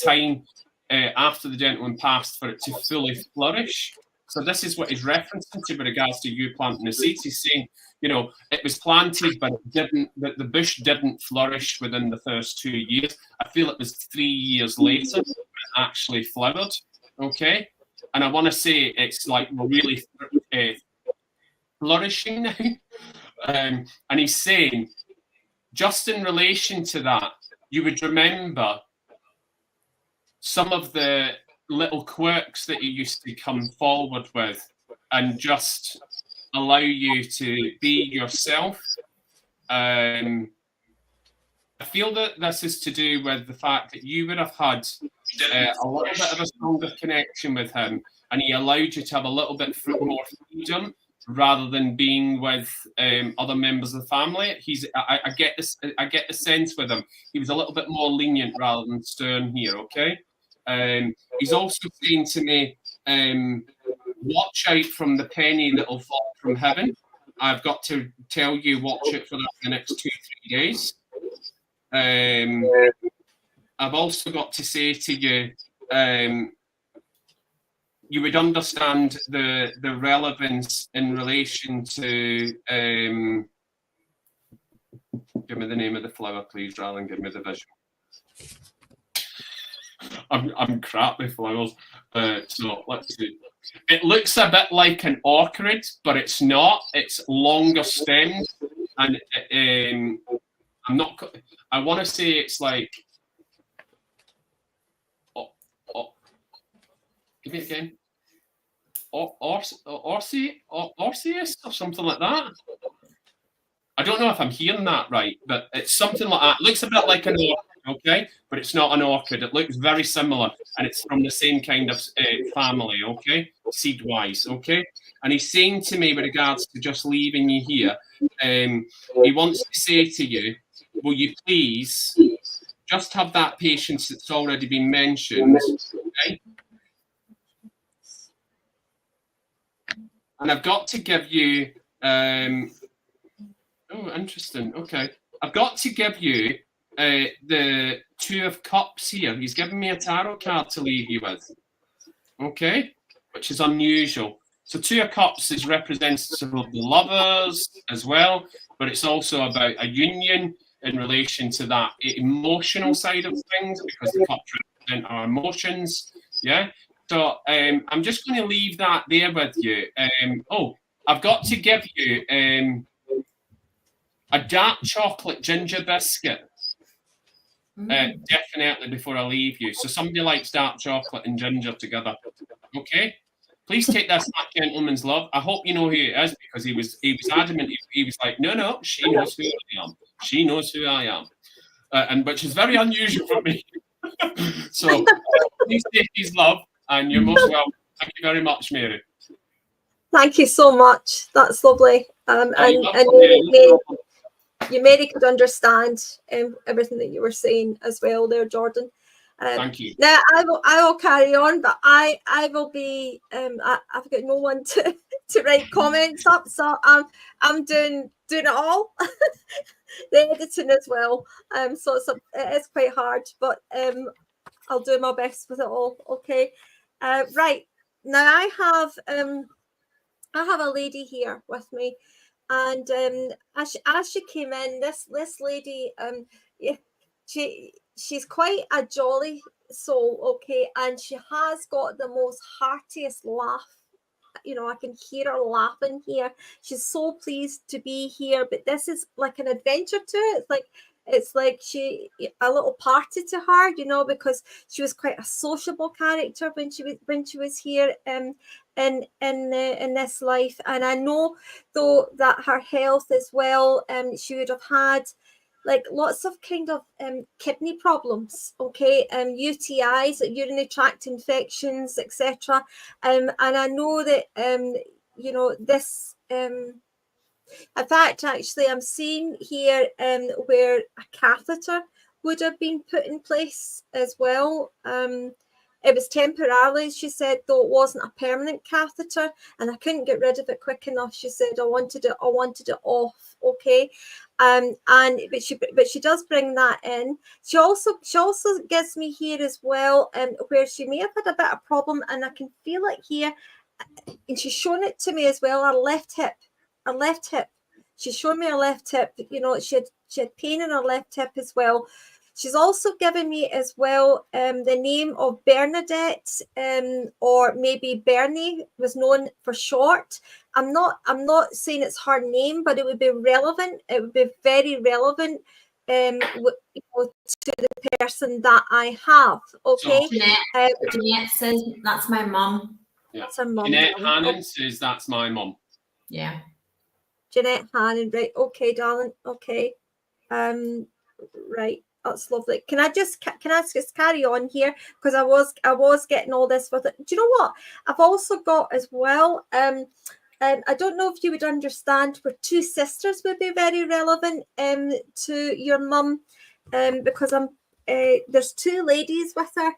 time after the gentleman passed for it to fully flourish. So this is what he's referencing to with regards to you planting the seeds. He's saying, you know, it was planted, but it didn't. The bush didn't flourish within the first 2 years. I feel it was 3 years later when it actually flowered. Okay, and I want to say it's like we're really flourishing now. And he's saying, just in relation to that, you would remember some of the little quirks that you used to come forward with, and just allow you to be yourself. I feel that this is to do with the fact that you would have had a little bit of a stronger connection with him, and he allowed you to have a little bit more freedom rather than being with other members of the family. I get the sense with him, he was a little bit more lenient rather than stern here. Okay. He's also saying to me, watch out from the penny that will fall from heaven. I've got to tell you, watch it for the next 2-3 days. I've also got to say to you, you would understand the relevance in relation to, give me the name of the flower, please, rather than give me the visual. I'm crap with flowers. So let's see. It looks a bit like an orchid, but it's not. It's longer stemmed, and I'm not. I want to say it's like. Give me it again. Orceus or something like that. I don't know if I'm hearing that right, but it's something like that. It looks a bit like an orchid, okay? But it's not an orchid. It looks very similar, and it's from the same kind of family, okay? Seed-wise, okay? And he's saying to me with regards to just leaving you here, he wants to say to you, will you please just have that patience that's already been mentioned, okay? And I've got to give you... oh, interesting. Okay. I've got to give you the Two of Cups here. He's given me a tarot card to leave you with. Okay? Which is unusual. So Two of Cups is representative of the lovers as well, but it's also about a union in relation to that emotional side of things, because the cups represent our emotions. Yeah? So I'm just going to leave that there with you. I've got to give you... a dark chocolate ginger biscuit, definitely before I leave you. So somebody likes dark chocolate and ginger together. Okay? Please take this, that gentleman's love. I hope you know who he is, because he was adamant. He was like, no, she knows who I am. She knows who I am. And which is very unusual for me. So please take his love, and you're most welcome. Thank you very much, Mary. Thank you so much. That's lovely. Mary could understand everything that you were saying as well there, Jordon. Thank you. Now I will carry on, but I will be I've got no one to write comments up, so I'm doing it all, the editing as well. So it is quite hard, but I'll do my best with it all. Okay, right now I have a lady here with me. And as she came in, this lady, she's quite a jolly soul, okay, and she has got the most heartiest laugh. You know, I can hear her laughing here. She's so pleased to be here, but this is like an adventure to it. It's like a little party to her, you know, because she was quite a sociable character when she was here in this life. And I know though that her health as well, she would have had like lots of kind of kidney problems, okay, UTIs, urinary tract infections, etc. And I know that you know this. In fact, actually, I'm seeing here where a catheter would have been put in place as well. It was temporarily, she said, though it wasn't a permanent catheter, and I couldn't get rid of it quick enough. She said, I wanted it off, okay. But she does bring that in. She also gives me here as well, where she may have had a bit of problem, and I can feel it here, and she's shown it to me as well. Her left hip. She's shown me her left hip. You know, she had pain in her left hip as well. She's also given me as well the name of Bernadette, or maybe Bernie was known for short. I'm not saying it's her name, but it would be relevant. It would be very relevant to the person that I have. Okay. So Jeanette says that's my mum. Yeah. That's her mum. Jeanette Hannon says that's my mum. Yeah. Jeanette Hannon, right? Okay, darling. Okay. Right. That's lovely. Can I just carry on here, because I was getting all this with it. Do you know what I've also got as well? I don't know if you would understand where two sisters would be very relevant to your mum, because there's two ladies with her.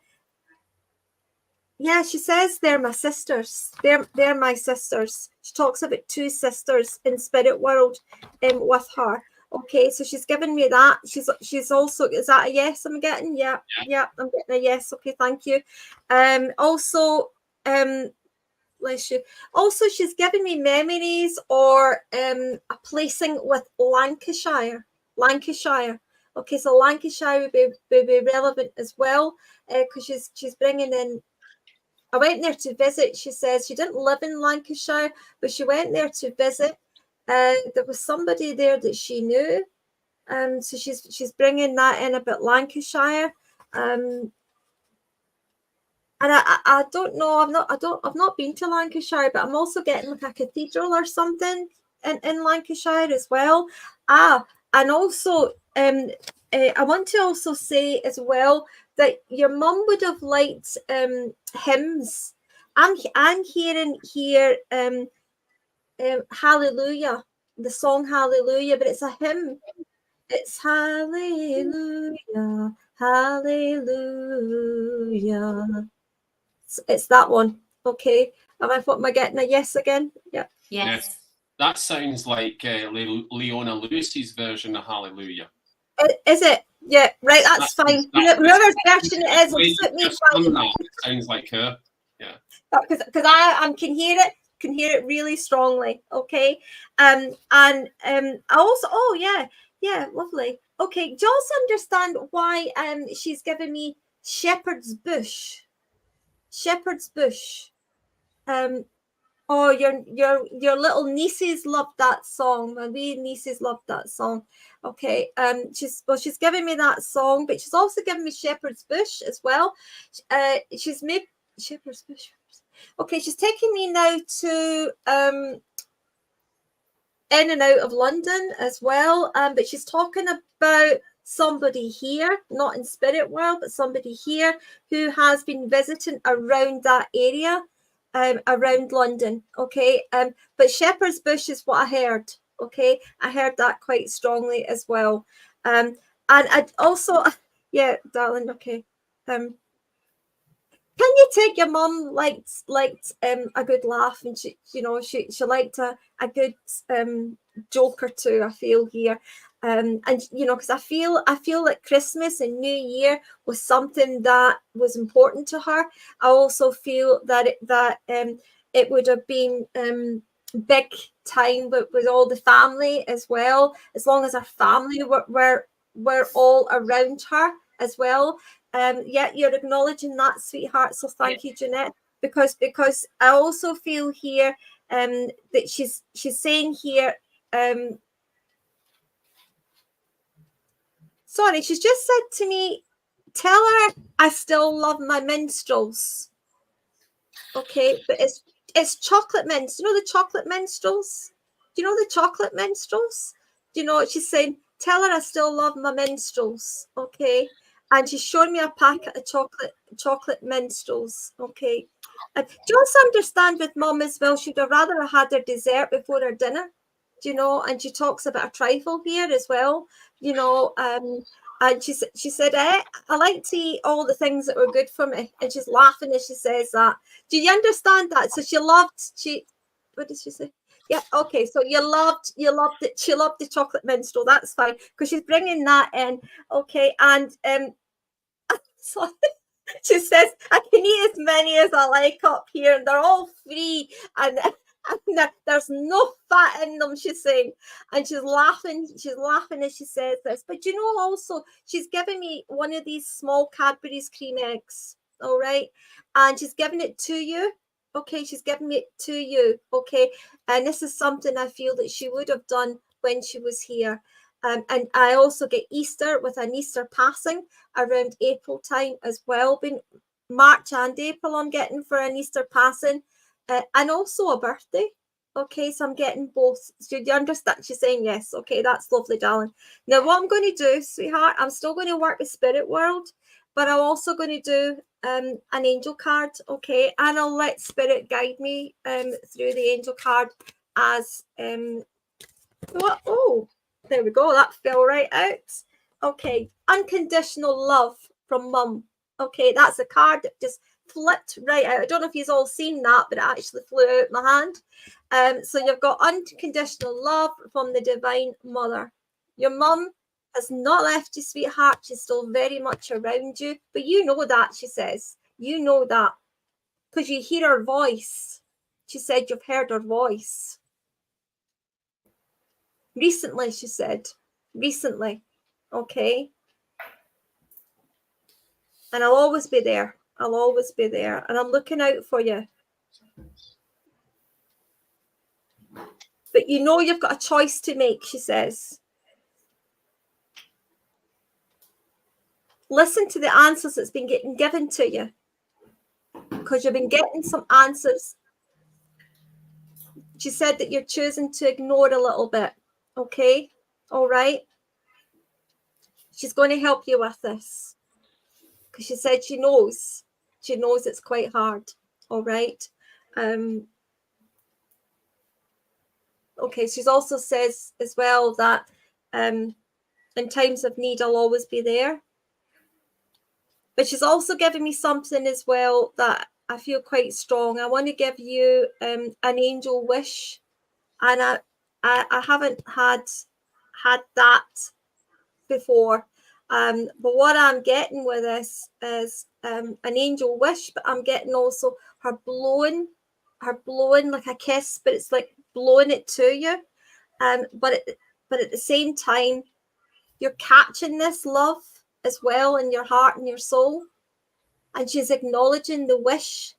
Yeah, she says they're my sisters. They're my sisters. She talks about two sisters in spirit world with her. Okay, so she's given me that. She's also, is that a yes I'm getting? Yeah, I'm getting a yes. Okay, thank you. Also, bless you. Also, she's given me memories or a placing with Lancashire. Okay, so Lancashire would be relevant as well, because she's bringing in. I went there to visit. She says she didn't live in Lancashire, but she went there to visit. There was somebody there that she knew, so she's bringing that in about Lancashire. And I don't know. I've not been to Lancashire, but I'm also getting like a cathedral or something in Lancashire as well. And also I want to also say as well that your mum would have liked hymns. I'm hearing here Hallelujah, the song Hallelujah, but it's a hymn. It's Hallelujah, Hallelujah. It's that one. Okay. Am I getting a yes again? Yeah. Yes. That sounds like Leona Lewis's version of Hallelujah. Is it? Yeah, right. That's fine. Whoever's version it is will suit me fine. It sounds like her. Yeah. Because I can hear it. Can hear it really strongly. Okay. And I also, yeah, lovely. Okay. Do you also understand why she's given me Shepherd's Bush? Shepherd's Bush. Oh, your little nieces loved that song. My wee nieces loved that song. Okay. She's giving me that song, but she's also given me Shepherd's Bush as well. She's made Shepherd's Bush. Okay, she's taking me now to in and out of London as well. But she's talking about somebody here, not in spirit world, but somebody here who has been visiting around that area. Around London, okay, but Shepherd's Bush is what I heard. Okay, I heard that quite strongly as well, and I also, yeah, darling. Okay, can you take your mum liked a good laugh, and she liked a good joke or two, I feel here. And because I feel like Christmas and New Year was something that was important to her. I also feel that it would have been big time with all the family as well, as long as our family were all around her as well. Yeah, you're acknowledging that, sweetheart. So thank you, Jeanette, because I also feel here that she's saying here. Sorry, she's just said to me, tell her I still love my minstrels. Okay, but it's chocolate minstrels. You know the chocolate minstrels? Do you know the chocolate minstrels? Do you know what she's saying? Tell her I still love my minstrels. Okay. And she's showing me a packet of chocolate minstrels. Okay. And do you also understand with mum as well? She'd have rather have had her dessert before her dinner. Do you know? And she talks about a trifle here as well. You know, and she said, I like to eat all the things that were good for me. And she's laughing as she says that. Do you understand that? So what did she say? Yeah, okay. So you loved it. She loved the chocolate minstrel. That's fine, because she's bringing that in. Okay, and so she says I can eat as many as I like up here, and they're all free, and there's no fat in them, she's saying. And she's laughing as she says this. But also she's giving me one of these small Cadbury's cream eggs, all right, and she's giving it to you. Okay, she's giving it to you. Okay, and this is something I feel that she would have done when she was here. And I also get Easter with an Easter passing around April time as well. Been March and April I'm getting for an Easter passing, and also a birthday. Okay, so I'm getting both. So you understand? She's saying yes. Okay, that's lovely, darling. Now what I'm going to do, sweetheart, I'm still going to work with Spirit World, but I'm also going to do an angel card. Okay, and I'll let Spirit guide me through the angel card as what? Oh, there we go. That fell right out. Okay, unconditional love from mum. Okay, that's a card that just flipped right out. I don't know if you've all seen that, but it actually flew out my hand. So you've got unconditional love from the Divine Mother. Your mum has not left you, sweetheart. She's still very much around you. But you know that, she says. You know that. Because you hear her voice. She said you've heard her voice. Recently, she said. Recently. Okay? And I'll always be there. I'll always be there. And I'm looking out for you. But you know you've got a choice to make, she says. Listen to the answers that's been getting given to you. Because you've been getting some answers. She said that you're choosing to ignore a little bit. Okay? All right? She's going to help you with this. Because she said she knows. She knows it's quite hard. All right? Okay, she's also says as well that in times of need, I'll always be there. But she's also given me something as well that I feel quite strong. I want to give you an angel wish. And I haven't had that before. But what I'm getting with this is an angel wish, but I'm getting also her blowing like a kiss, but it's like blowing it to you. But at the same time, you're catching this love as well in your heart and your soul. And she's acknowledging the wish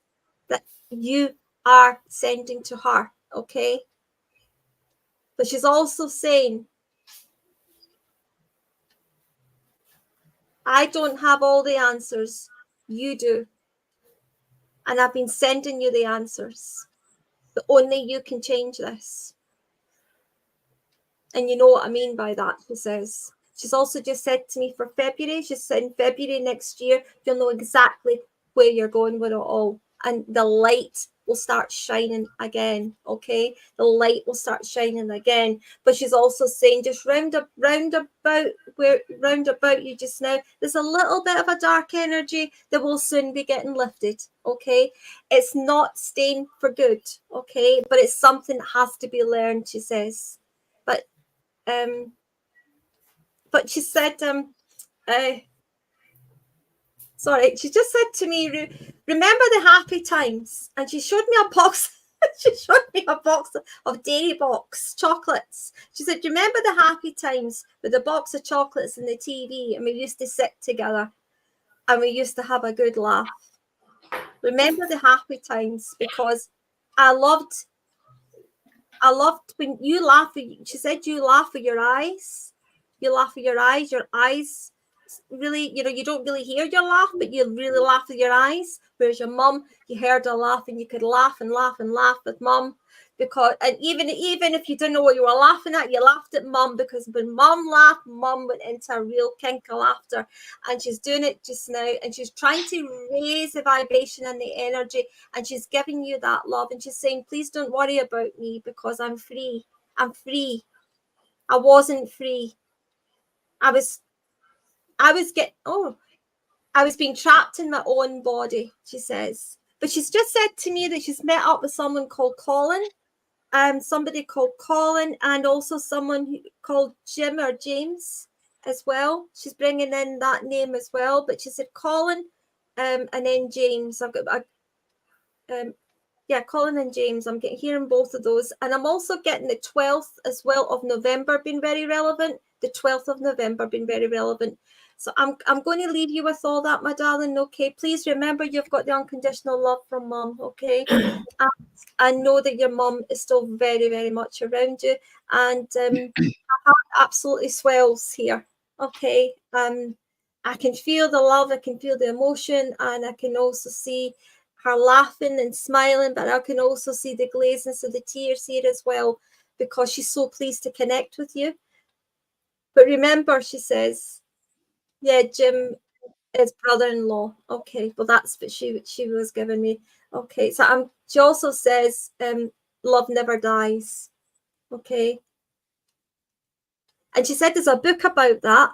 that you are sending to her, okay? But she's also saying, I don't have all the answers. You do. And I've been sending you the answers. But only you can change this. And you know what I mean by that, she says. She's also just said to me for February, she said in February next year, you'll know exactly where you're going with it all. And the light will start shining again, okay? The light will start shining again. But she's also saying just round about you just now, there's a little bit of a dark energy that will soon be getting lifted, okay? It's not staying for good, okay? But it's something that has to be learned, she says. But she said, sorry, she just said to me, remember the happy times. And she showed me a box. She showed me a box of Dairy Box chocolates. She said, remember the happy times with the box of chocolates and the TV, and we used to sit together and we used to have a good laugh. Remember the happy times, because I loved when you laugh. She said you laugh with your eyes. You laugh with your eyes really, you don't really hear your laugh, but you really laugh with your eyes. Whereas your mum, you heard her laugh and you could laugh and laugh and laugh with mum. And even if you didn't know what you were laughing at, you laughed at mum, because when mum laughed, mum went into a real kink of laughter. And she's doing it just now, and she's trying to raise the vibration and the energy, and she's giving you that love, and she's saying, please don't worry about me, because I'm free. I'm free. I wasn't free. I was being trapped in my own body, she says. But she's just said to me that she's met up with someone called Colin, somebody called Colin, and also someone called Jim or James as well. She's bringing in that name as well. But she said Colin, and then James. Colin and James. I'm hearing both of those, and I'm also getting the 12th as well of November being very relevant. The 12th of November being very relevant. So I'm going to leave you with all that, my darling. Okay, please remember you've got the unconditional love from mum. Okay, I know that your mum is still very, very much around you, and my heart absolutely swells here. Okay, I can feel the love, I can feel the emotion, and I can also see her laughing and smiling, but I can also see the glazeness of the tears here as well, because she's so pleased to connect with you. But remember, she says, yeah, Jim is brother-in-law. Okay, well, that's what she was giving me. Okay, so she also says, love never dies. Okay. And she said there's a book about that.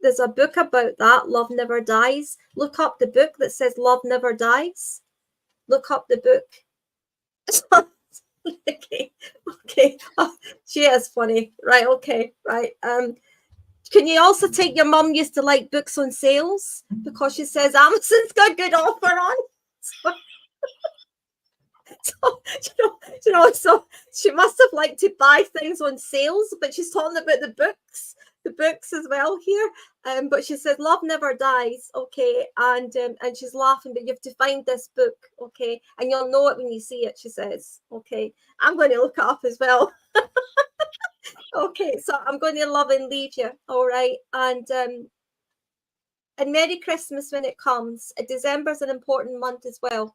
There's a book about that, Love Never Dies. Look up the book that says Love Never Dies. Look up the book. Okay. Oh, she is funny. Right. Okay. Right. Can you also take your mum used to like books on sales because she says Amazon's got a good offer on? So she must have liked to buy things on sales, but she's talking about the books as well here. But she says love never dies. Okay, and she's laughing, but you have to find this book, okay, and you'll know it when you see it. She says, okay, I'm going to look it up as well. Okay, so I'm going to love and leave you. All right, and Merry Christmas when it comes. December's an important month as well.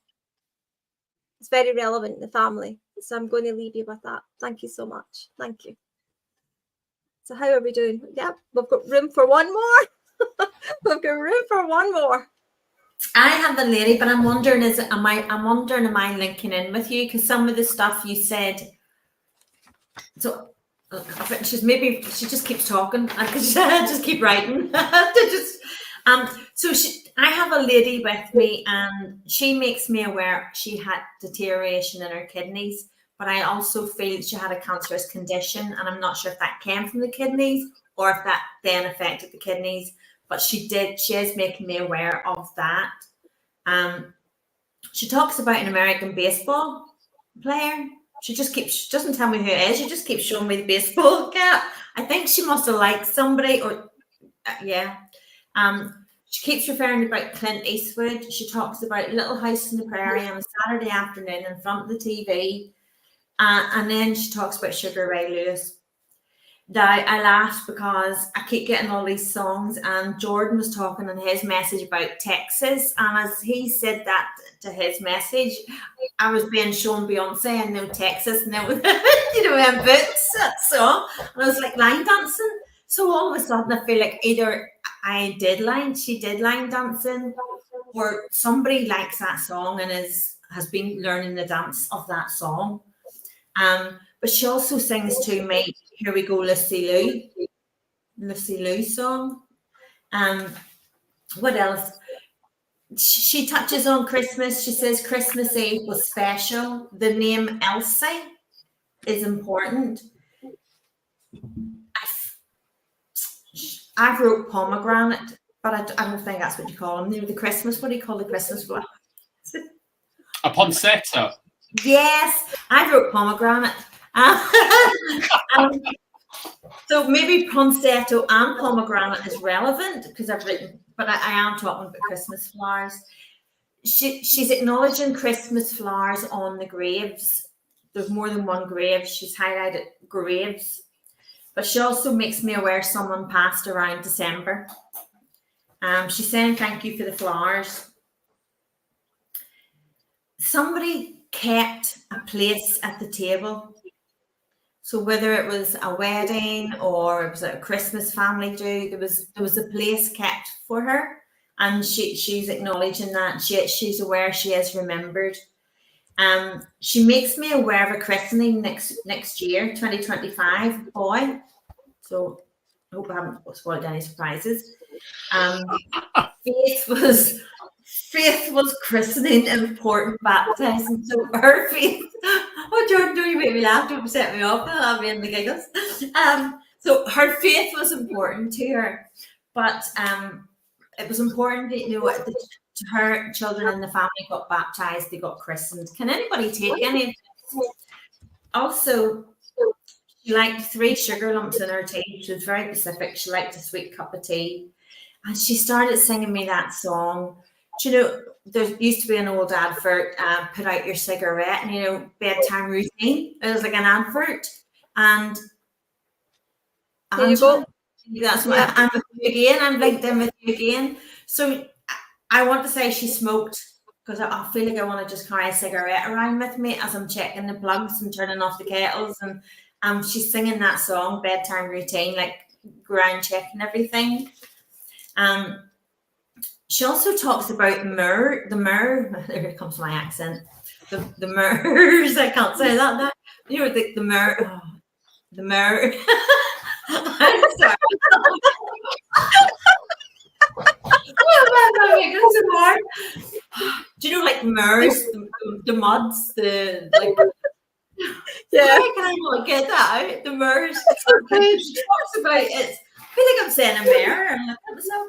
It's very relevant in the family. So I'm going to leave you with that. Thank you so much. Thank you. So how are we doing? Yeah, we've got room for one more. We've got room for one more. I have a lady, but I'm wondering, am I linking in with you? Because some of the stuff you said, so she just keeps talking. I could just keep writing. I have a lady with me, and she makes me aware she had deterioration in her kidneys, but I also feel she had a cancerous condition, and I'm not sure if that came from the kidneys or if that then affected the kidneys, but she is making me aware of that. She talks about an American baseball player. She doesn't tell me who it is. She just keeps showing me the baseball cap. I think she must have liked somebody, or yeah. She keeps referring about Clint Eastwood. She talks about Little House on the Prairie on a Saturday afternoon in front of the TV. And then she talks about Sugar Ray Lewis. Now, I laughed because I keep getting all these songs, and Jordon was talking in his message about Texas. And as he said that to his message, I was being shown Beyonce and no Texas, and then and boots, that song. And I was like line dancing. So all of a sudden I feel like either she did line dancing, or somebody likes that song and has been learning the dance of that song. But she also sings to me, Here We Go, Lucy Lou song. What else? She touches on Christmas. She says Christmas Eve was special. The name Elsie is important. I wrote pomegranate, but I don't think that's what you call them. The Christmas, what do you call the Christmas flower? A poinsettia. Yes, I wrote pomegranate. So maybe poinsettia and pomegranate is relevant because I've written, but I am talking about Christmas flowers. She's acknowledging Christmas flowers on the graves. There's more than one grave. She's highlighted graves. But she also makes me aware someone passed around December. She's saying thank you for the flowers. Somebody kept a place at the table. So whether it was a wedding or it was a Christmas family do, there was a place kept for her, and she's acknowledging that she's aware she is remembered. She makes me aware of a christening next year, 2025, boy. So I hope I haven't spoiled any surprises. Faith was christening, important baptism. So her faith. Oh, Jordon, don't you make me laugh? Don't set me off. I'll be in the giggles. So her faith was important to her, but it was important that her children in the family got baptized. They got christened. Can anybody take any? Also, she liked 3 sugar lumps in her tea. She was very specific. She liked a sweet cup of tea, and she started singing me that song. There used to be an old advert, put out your cigarette, and bedtime routine. It was like an advert, and there you go. That's what I'm with you again. I'm linked in with you again. So I want to say she smoked, because I feel like I want to just carry a cigarette around with me as I'm checking the plugs and turning off the kettles, and she's singing that song, bedtime routine, like ground checking everything. She also talks about the mirror. There it comes my accent. The mirrors. I can't say that now. The mirror. Oh, the mirror. I'm sorry. Do you know, like mirrors, the muds, Why can I not get that out? The MERS. She talks about it. I feel like I'm saying a mare. I'm looking at myself.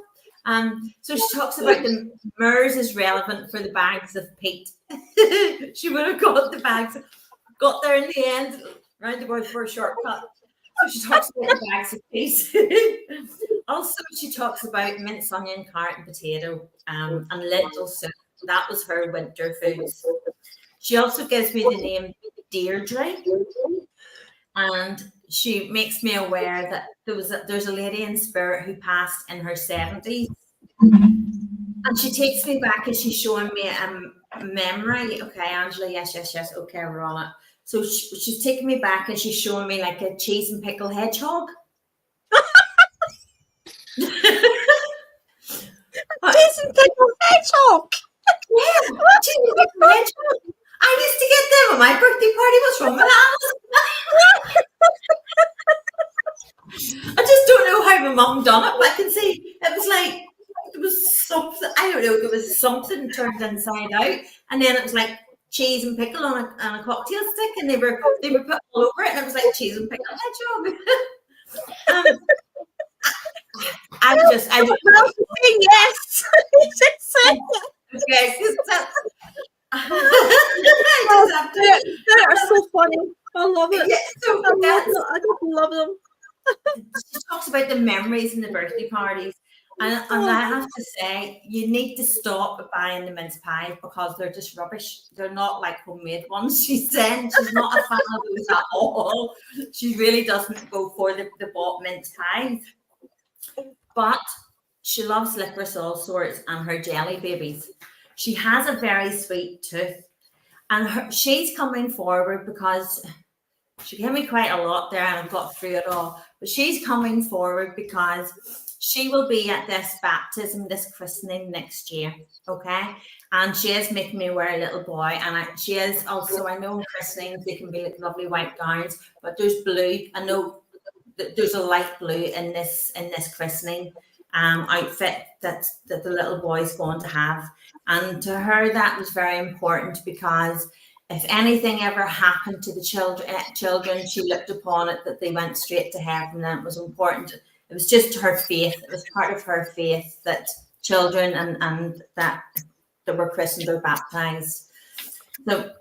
So she talks about the MERS is relevant for the bags of peat. She would have got the bags, got there in the end, round about for a shortcut. So she talks about the bags of peat. Also, she talks about minced onion, carrot, and potato, and lentil soup. That was her winter foods. She also gives me the name Deirdre, and she makes me aware that there's a lady in spirit who passed in her 70s, and she takes me back and she's showing me a memory. Okay, Angela, yes. Okay, we're on it. So she's taking me back and she's showing me like a cheese and pickle hedgehog. Cheese and pickle hedgehog. Yeah, cheese and pickle hedgehog. I used to get them at my birthday party. What's wrong with that? I just don't know how my mum done it, but I can see it was like there was something. I don't know. There was something turned inside out, and then it was like cheese and pickle on a cocktail stick, and they were put all over it, and it was like cheese and pickle hedgehog. I don't know. Yes. Okay, they are so funny. I love it. Yeah, so I just love them. She talks about the memories and the birthday parties. And I have to say, you need to stop buying the mince pies because they're just rubbish. They're not like homemade ones. She's saying she's not a fan of those at all. She really doesn't go for the bought mince pies. But she loves licorice all sorts and her jelly babies. She has a very sweet tooth. And she's coming forward because she gave me quite a lot there and I've got through it all. But she's coming forward because she will be at this baptism, this christening next year, okay? And she is making me wear a little boy. And she is also, I know in christenings, they can be like lovely white gowns, but there's blue. I know that there's a light blue in this christening outfit that the little boy's going to have. And to her, that was very important because if anything ever happened to the children, she looked upon it that they went straight to heaven, and it was important. It was just her faith. It was part of her faith that children and that were christened or baptized. So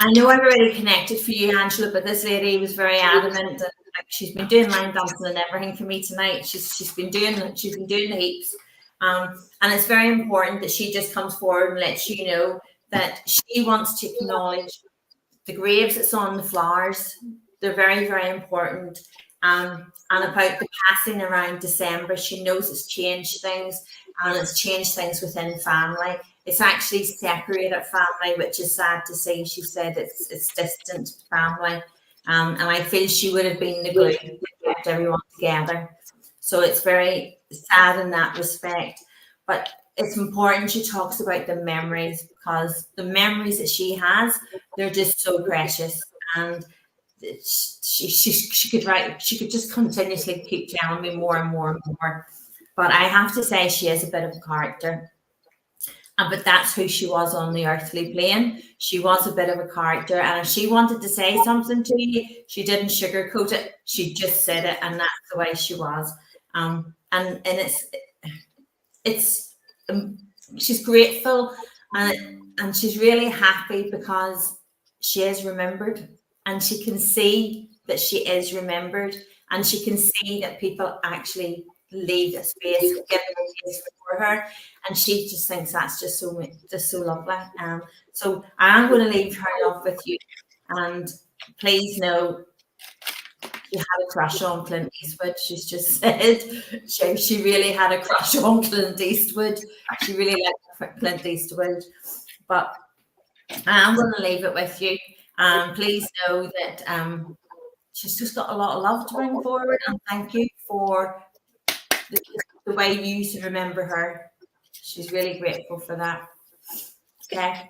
I know I've already connected for you, Angela, but this lady was very adamant. And she's been doing line dancing and everything for me tonight. She's been doing the heaps, and it's very important that she just comes forward and lets you know that she wants to acknowledge the graves that's on the flowers. They're very, very important. And about the passing around December, she knows it's changed things, and it's changed things within family. It's actually separated family, which is sad to see. She said it's distant family. And I feel she would have been the glue that kept everyone together. So it's very sad in that respect. But it's important she talks about the memories, because the memories that she has, they're just so precious. And she could just continuously keep telling me more and more and more. But I have to say she is a bit of a character. But that's who she was on the earthly plane. She was a bit of a character. And if she wanted to say something to you, she didn't sugarcoat it. She just said it. And that's the way she was. And she's grateful and she's really happy because she is remembered. And she can see that she is remembered. And she can see that people actually leave a space, give a space for her, and she just thinks that's just so lovely. So I am going to leave her love with you, and please know she had a crush on Clint Eastwood. She's just said she really had a crush on Clint Eastwood. She really liked Clint Eastwood, but I am going to leave it with you. Please know that she's just got a lot of love to bring forward, and thank you for the way you used to remember her. She's really grateful for that. Okay.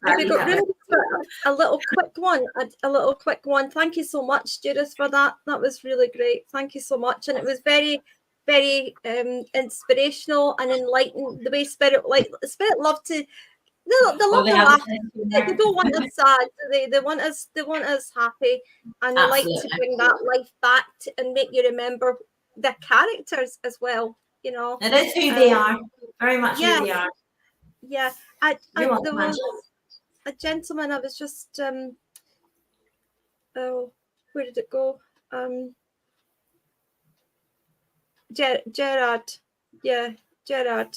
Have we got room for a little quick one? Thank you so much, Judith, for that. That was really great. Thank you so much. And it was very, very inspirational and enlightening. The way Spirit loved to They love they to have laugh. a They don't want us sad. They want us happy, and they like to bring that life back and make you remember the characters as well. You know, It is who they are, very much who they are. Yeah, there was a gentleman. I was just oh, where did it go? Gerard. Yeah, Gerard.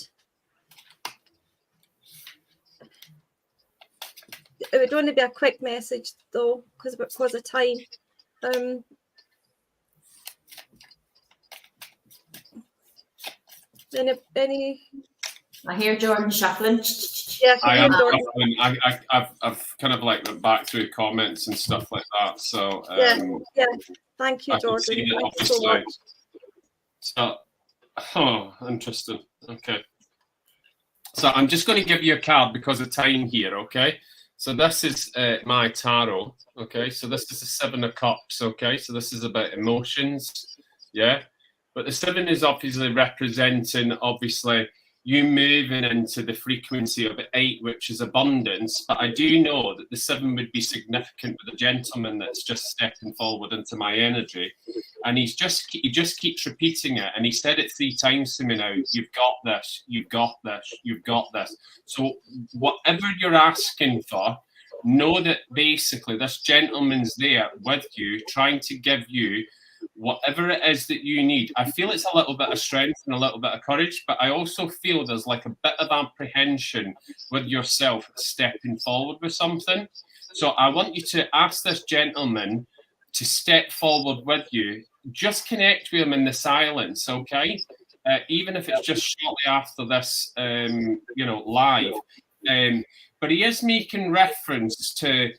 It would only be a quick message though, because of time. Any? I hear Jordon shuffling. Yeah, I am shuffling. I've kind of like went back through comments and stuff like that. So yeah. Thank you, Jordon. Thank you so much. So, interesting. Okay. So I'm just going to give you a card because of time here. Okay. So this is my tarot. Okay. So this is the 7 of Cups. Okay. So this is about emotions. Yeah. But the 7 is obviously representing, obviously, you moving into the frequency of 8, which is abundance. But I do know that the 7 would be significant with the gentleman that's just stepping forward into my energy. And he just keeps repeating it. And he said it 3 times to me now. You've got this. You've got this. You've got this. So whatever you're asking for, know that basically this gentleman's there with you, trying to give you whatever it is that you need. I feel it's a little bit of strength and a little bit of courage, but I also feel there's like a bit of apprehension with yourself stepping forward with something. So I want you to ask this gentleman to step forward with you. Just connect with him in the silence, okay? Even if it's just shortly after this, live. But he is making reference to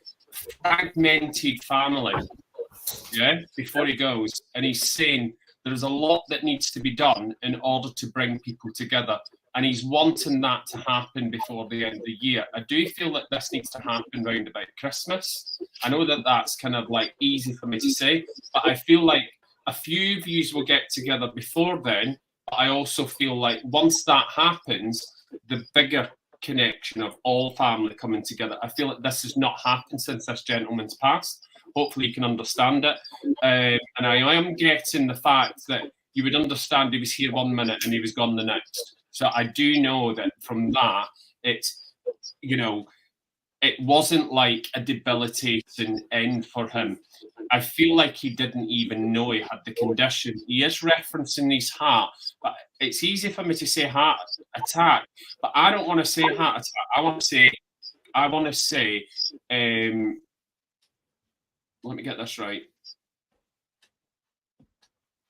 fragmented family. Yeah, before he goes, and he's saying there's a lot that needs to be done in order to bring people together, and he's wanting that to happen before the end of the year. I do feel that this needs to happen round about Christmas. I know that that's kind of like easy for me to say, but I feel like a few of you will get together before then. But I also feel like once that happens, the bigger connection of all family coming together. I feel like this has not happened since this gentleman's passed. Hopefully you can understand it. And I am getting the fact that you would understand he was here 1 minute and he was gone the next. So I do know that from that, it's, it wasn't like a debilitating end for him. I feel like he didn't even know he had the condition. He is referencing his heart, but it's easy for me to say heart attack, but I don't want to say heart attack. I want to say, let me get this right.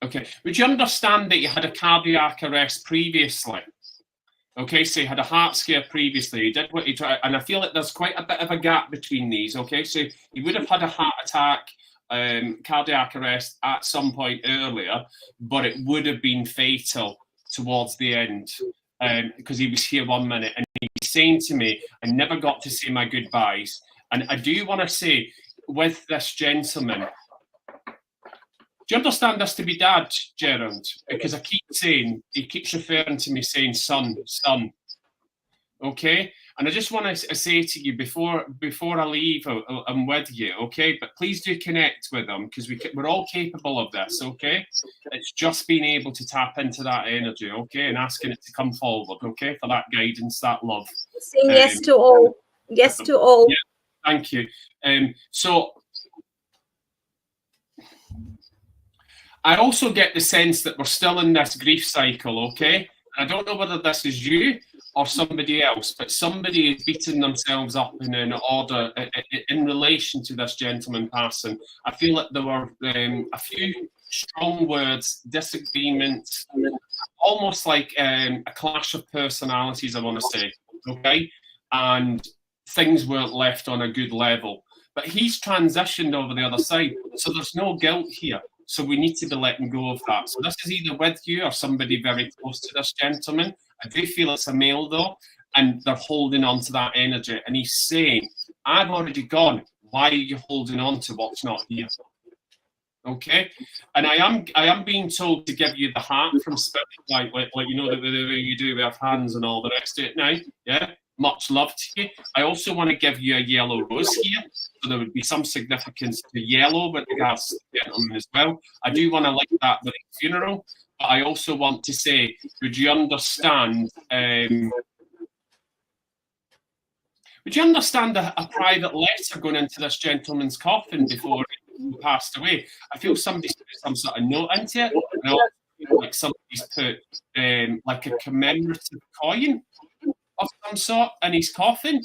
Okay, would you understand that you had a cardiac arrest previously? Okay, so you had a heart scare previously. You did what you tried, and I feel like there's quite a bit of a gap between these. Okay, so you would have had a heart attack, cardiac arrest at some point earlier, but it would have been fatal towards the end because he was here 1 minute and he's saying to me, I never got to say my goodbyes. And I do want to say, with this gentleman, do you understand this to be dad, Gerald? Because I keep saying, he keeps referring to me saying son. Okay? And I just want to say to you before I leave, I'm with you, okay? But please do connect with them because we're all capable of this, okay? It's just being able to tap into that energy, okay? And asking it to come forward, okay? For that guidance, that love. Saying yes to all. Yes to all. Yeah. Thank you. So I also get the sense that we're still in this grief cycle, okay? I don't know whether this is you or somebody else, but somebody is beating themselves up in an order in relation to this gentleman passing. I feel like there were a few strong words, disagreements, almost like a clash of personalities, I want to say, okay? And things weren't left on a good level. But he's transitioned over the other side, so there's no guilt here. So we need to be letting go of that. So this is either with you or somebody very close to this gentleman. I do feel it's a male though, and they're holding on to that energy. And he's saying, I've already gone. Why are you holding on to what's not here? Okay, and I am being told to give you the heart from spirit, like the way you do with hands and all the rest of it now. Yeah, much love to you. I also want to give you a yellow rose here, so there would be some significance to yellow with regards to the gentleman as well. I do want to like that with a funeral, but I also want to say, would you understand a private letter going into this gentleman's coffin before he passed away? I feel somebody's put some sort of note into it, and I also feel like somebody's put like a commemorative coin of some sort in his coffin.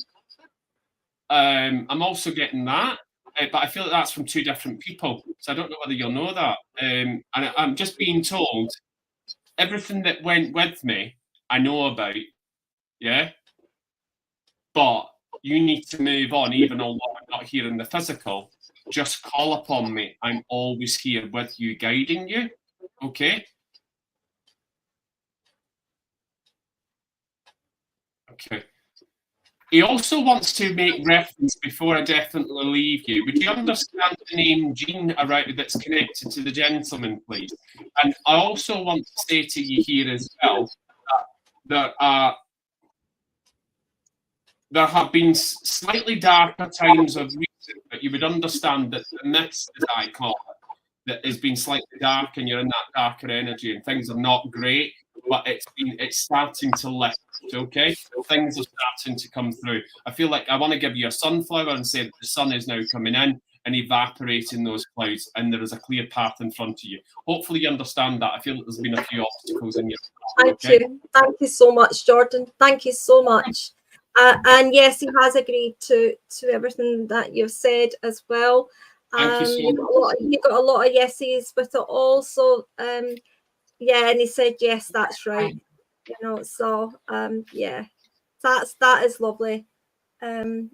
I'm also getting that, but I feel like that's from two different people, so I don't know whether you'll know that. And I'm just being told everything that went with me, I know about, yeah? But you need to move on, even though I'm not here in the physical. Just call upon me. I'm always here with you, guiding you. Okay? Okay. He also wants to make reference, before I definitely leave you, would you understand the name Jean that's connected to the gentleman, please? And I also want to say to you here as well that there have been slightly darker times of recent, but you would understand that the mist, as I call it, that has been slightly dark, and you're in that darker energy, and things are not great, but it's starting to lift. Okay, things are starting to come through. I feel like I want to give you a sunflower and say that the sun is now coming in and evaporating those clouds, and there is a clear path in front of you. Hopefully you understand that. I feel that there's been a few obstacles in your path. Thank you so much, Jordon. Thank you so much. And yes, he has agreed to everything that you've said as well. Thank you so much. You got a lot of yeses with it also. Yeah, and he said yes, that's right. You know, so yeah, that is lovely. And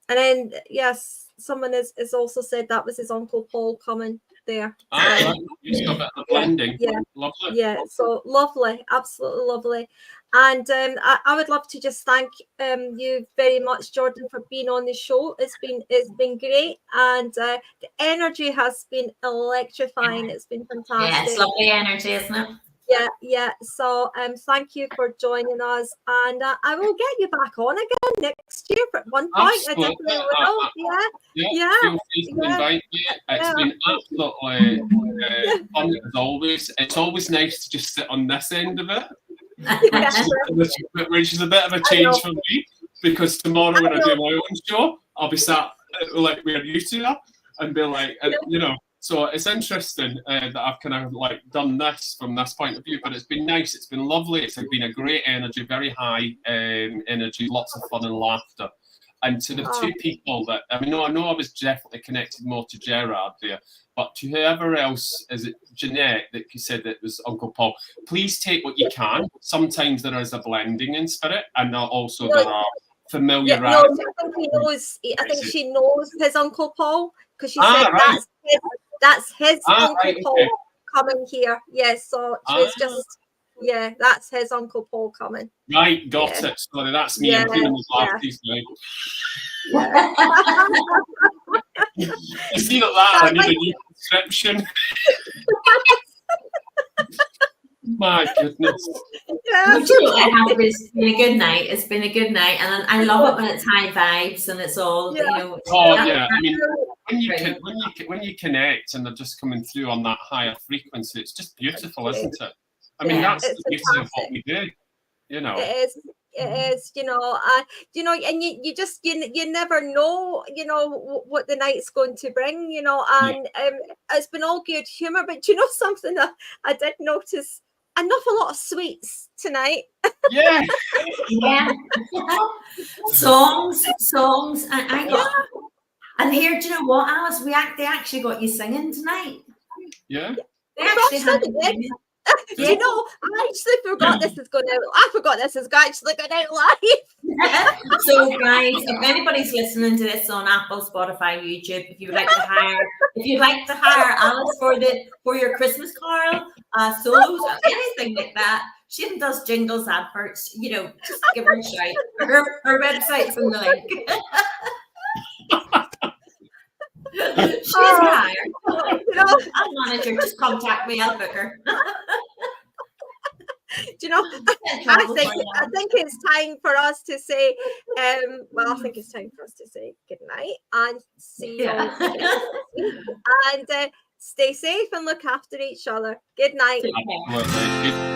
then yes, someone has also said that was his Uncle Paul coming there. Right. Just a bit of blending. Yeah, lovely. Yeah, so lovely, absolutely lovely. And I would love to just thank you very much, Jordon, for being on the show. It's been great, and the energy has been electrifying. It's been fantastic. Yeah, it's lovely energy, isn't it? Yeah. So thank you for joining us, and I will get you back on again next year at one point. Absolutely. I definitely will. Yeah. Feel free to invite me. It's been absolutely fun as always. It's always nice to just sit on this end of it, which is a bit of a change for me, because tomorrow when I do my own show, I'll be sat like where you two are and be like, you know. So it's interesting that I've kind of like done this from this point of view, but it's been nice. It's been lovely. It's been a great energy, very high energy, lots of fun and laughter. And to the two people that, I know I was definitely connected more to Gerard there, but to whoever else, is it Jeanette that you said that was Uncle Paul, please take what you can. Sometimes there is a blending in spirit, and also there are familiar. I think he knows. I think she knows his Uncle Paul, because she said that's his Uncle Paul coming here. Yes, so it's just that's his Uncle Paul coming. Right, got it. Sorry, that's me. I'm feeling the parties now. You see that I need a new subscription. My goodness. It's been a good night. It's been a good night, and I love it when it's high vibes and it's all you know. I mean, when you connect and they're just coming through on that higher frequency, it's just beautiful, isn't it? I mean, that's the beauty of what we do. You know, it is. You know, and you just you never know. You know what the night's going to bring. You know, and it's been all good humor. But you know something that I did notice. An awful lot of sweets tonight. Yeah. songs. I got. And here, do you know what, Alice? They actually got you singing tonight. Yeah. They actually had you. You know, I actually forgot this is going out. I forgot this is actually going out live. So, guys, if anybody's listening to this on Apple, Spotify, YouTube, if you'd like to hire Alice for your Christmas carol, solos, or anything like that, she even does jingles, adverts. You know, just give her a shout. Her website's in the link. She's hired. I'm manager. Just contact me. I'll book her. Do you know, I think it's time for us to say, well, I think it's time for us to say good night and see you all again. And stay safe and look after each other. Good night. Absolutely.